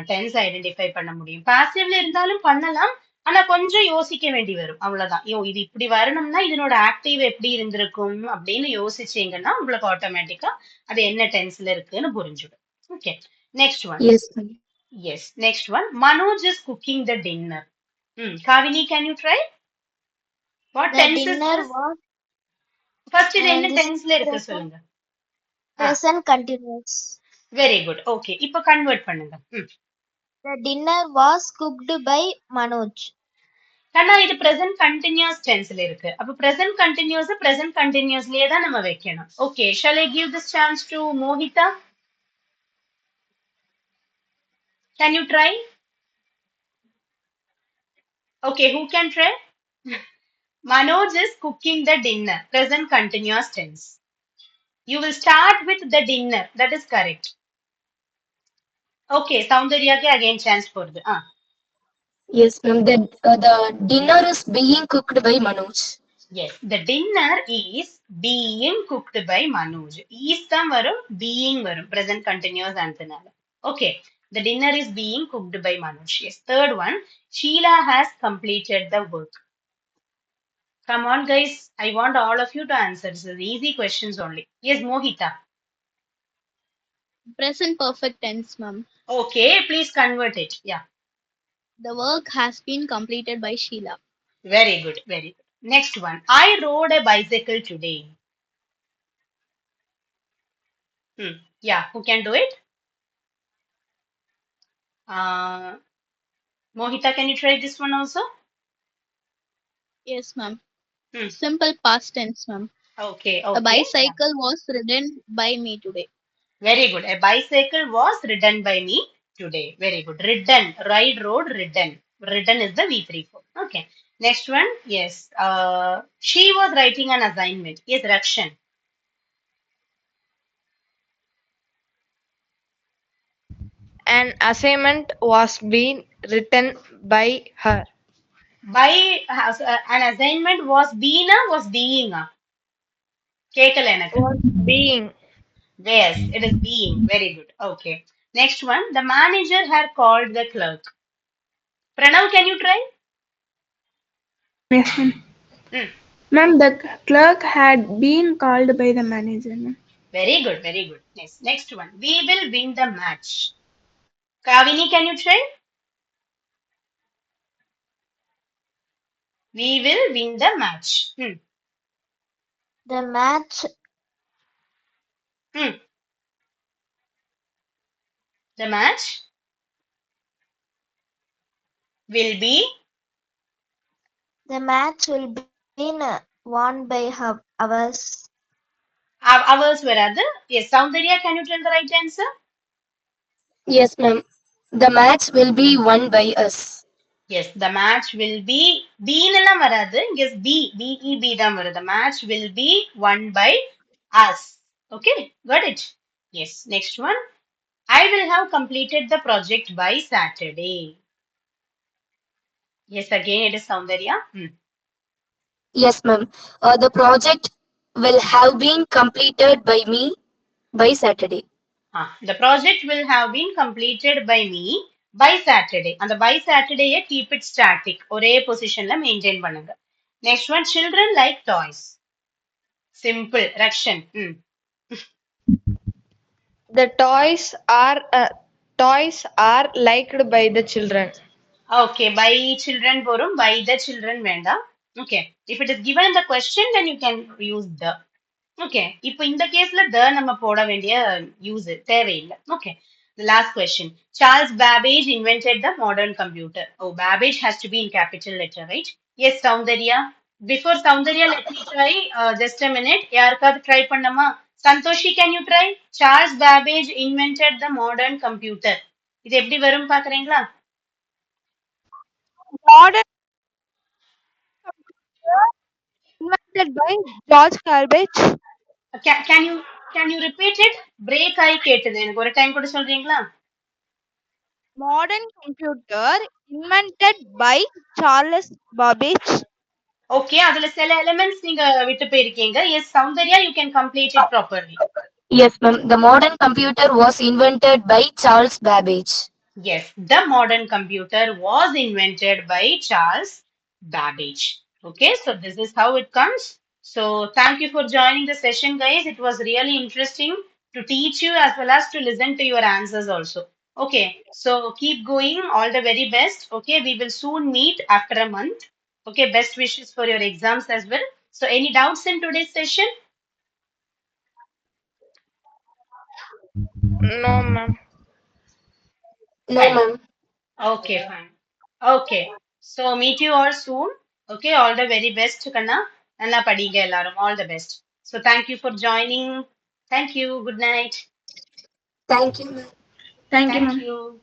டென்ஸ் ஐடென்டிஃபை பண்ண முடியும். பாசிவ்ல இருந்தாலும் பண்ணலாம். ஆனா கொஞ்சம் யோசிக்க வேண்டி வரும். அவ்வளவுதான். இது இப்படி வரணும்னா இதனோட ஆக்டிவ் எப்படி இருந்திருக்கும் அப்படின்னு யோசிச்சீங்கன்னா உங்களுக்கு ஆட்டோமேட்டிக்கா அது என்ன டென்ஸ்ல இருக்குன்னு புரிஞ்சிடும். Okay, next one. Yes, ma'am. Yes, next one. Manoj is cooking the dinner. Kavini, can you try? What The tense is dinner this? was first இது என்ன And this is டென்ஸ்ல இருக்கு சொல்லுங்க. present continuous. Very good. Okay, இப்போ convert பண்ணுங்க. The dinner was cooked by Manoj. ஆனா இது present continuous டென்ஸ்ல இருக்கு. அப்ப present continuous present continuousலயே தான் நம்ம வைக்கணும். Okay, shall I give this chance to Mohita? Can you try? Okay, who can try? Manoj is cooking the dinner. Present continuous tense. You will start with the dinner. That is correct. Okay, Soundarya ke again chance for the. Yes, ma'am. The dinner is being cooked by Manoj. Yes, the dinner is being cooked by Manoj. Is tam varum, being varum. Present continuous anthanala. Okay, the dinner is being cooked by Manoj. Yes, third one. Sheila has completed the work. Come on, guys. I want all of you to answer. This is easy questions only. Yes, Mohita. Present perfect tense, ma'am. Okay, please convert it. Yeah, The work has been completed by Sheila. very good, very good. Next one. I rode a bicycle today. Yeah, who can do it? Mohita, can you try this one also? Yes, ma'am. Hmm. Simple past tense, ma'am. Okay, A okay. bicycle was ridden by me today. Very good. A bicycle was ridden by me today. Very good. Ridden, ride, road, ridden. Ridden is the V3 form. Okay. Next one. Yes. She was writing an assignment. Yes, Rakshan. An assignment was being written by her. By an assignment was being was being கேட்கல எனக்கு. Was being. Yes, it is being. Very good. Okay. Next one. The manager had called the clerk. Pranav, can you try? Yes, ma'am. Ma'am, the clerk had been called by the manager, ma'am. Very good, very good. Yes. Next one. We will win the match. Kavini, can you try? We will win the match. The match The match will be won by ours. ours வராது. Yes, Soundarya, can you tell the right answer? Yes, ma'am. The match will be won by us. Yes, the match will be எல்லாம் வராது. Yes, B-E-B தான் வரும். The match will be won by us. Okay, got it? Yes, next one. I will have completed the project by Saturday. Yes, again it is Soundarya. Yes, ma'am. The project will have been completed by me by Saturday. The project will have been completed by me by Saturday. And the by Saturday keep it static. ஒரே positionல maintain பண்ணுங்க. Next one, children like toys. Simple. Rakshan. The toys are liked by the children. Okay, by children வரும், by the children வேண்டாம். Okay, if it is given in the question, then you can use the. Okay, இப்போ இந்த கேஸ்ல the நம்ம போட வேண்டிய use தேவையில்லை. Okay, the last question. Charles Babbage invented the modern computer. Oh, Babbage has to be in capital letter, right? Yes, Soundarya. Before Soundarya, let me try. Just a minute. யாருக்காவது try பண்ணமா? Santoshi, can you try? Charles Babbage invented the modern computer. இது எப்படி வரும் பாக்குறீங்களா? Modern computer invented by George Babbage. Can you repeat it? Break ஆகி கேட்டது. எனக்கு ஒரு டைம் கூட சொல்றீங்களா? Modern computer invented by Charles Babbage. Okay, அதுல சில elements நீங்க விட்டு போயிருக்கீங்க. Yes, Soundarya, you can complete it properly. Yes, ma'am. The modern computer was invented by Charles Babbage. Yes, the modern computer was invented by Charles Babbage. Okay, so this is how it comes. So thank you for joining the session, guys. It was really interesting to teach you as well as to listen to your answers also. Okay, so keep going. All the very best. Okay, we will soon meet after a month. Okay, best wishes for your exams as well. So any doubts in today's session? No, ma'am. No, Fine. ma'am. Okay, fine. Okay. So meet you all soon. Okay, all the very best, Kanna. Nalla padinga ellarum. All the best. So thank you for joining. Thank you. Good night. Thank you, ma'am. Thank you, Thank ma'am. you.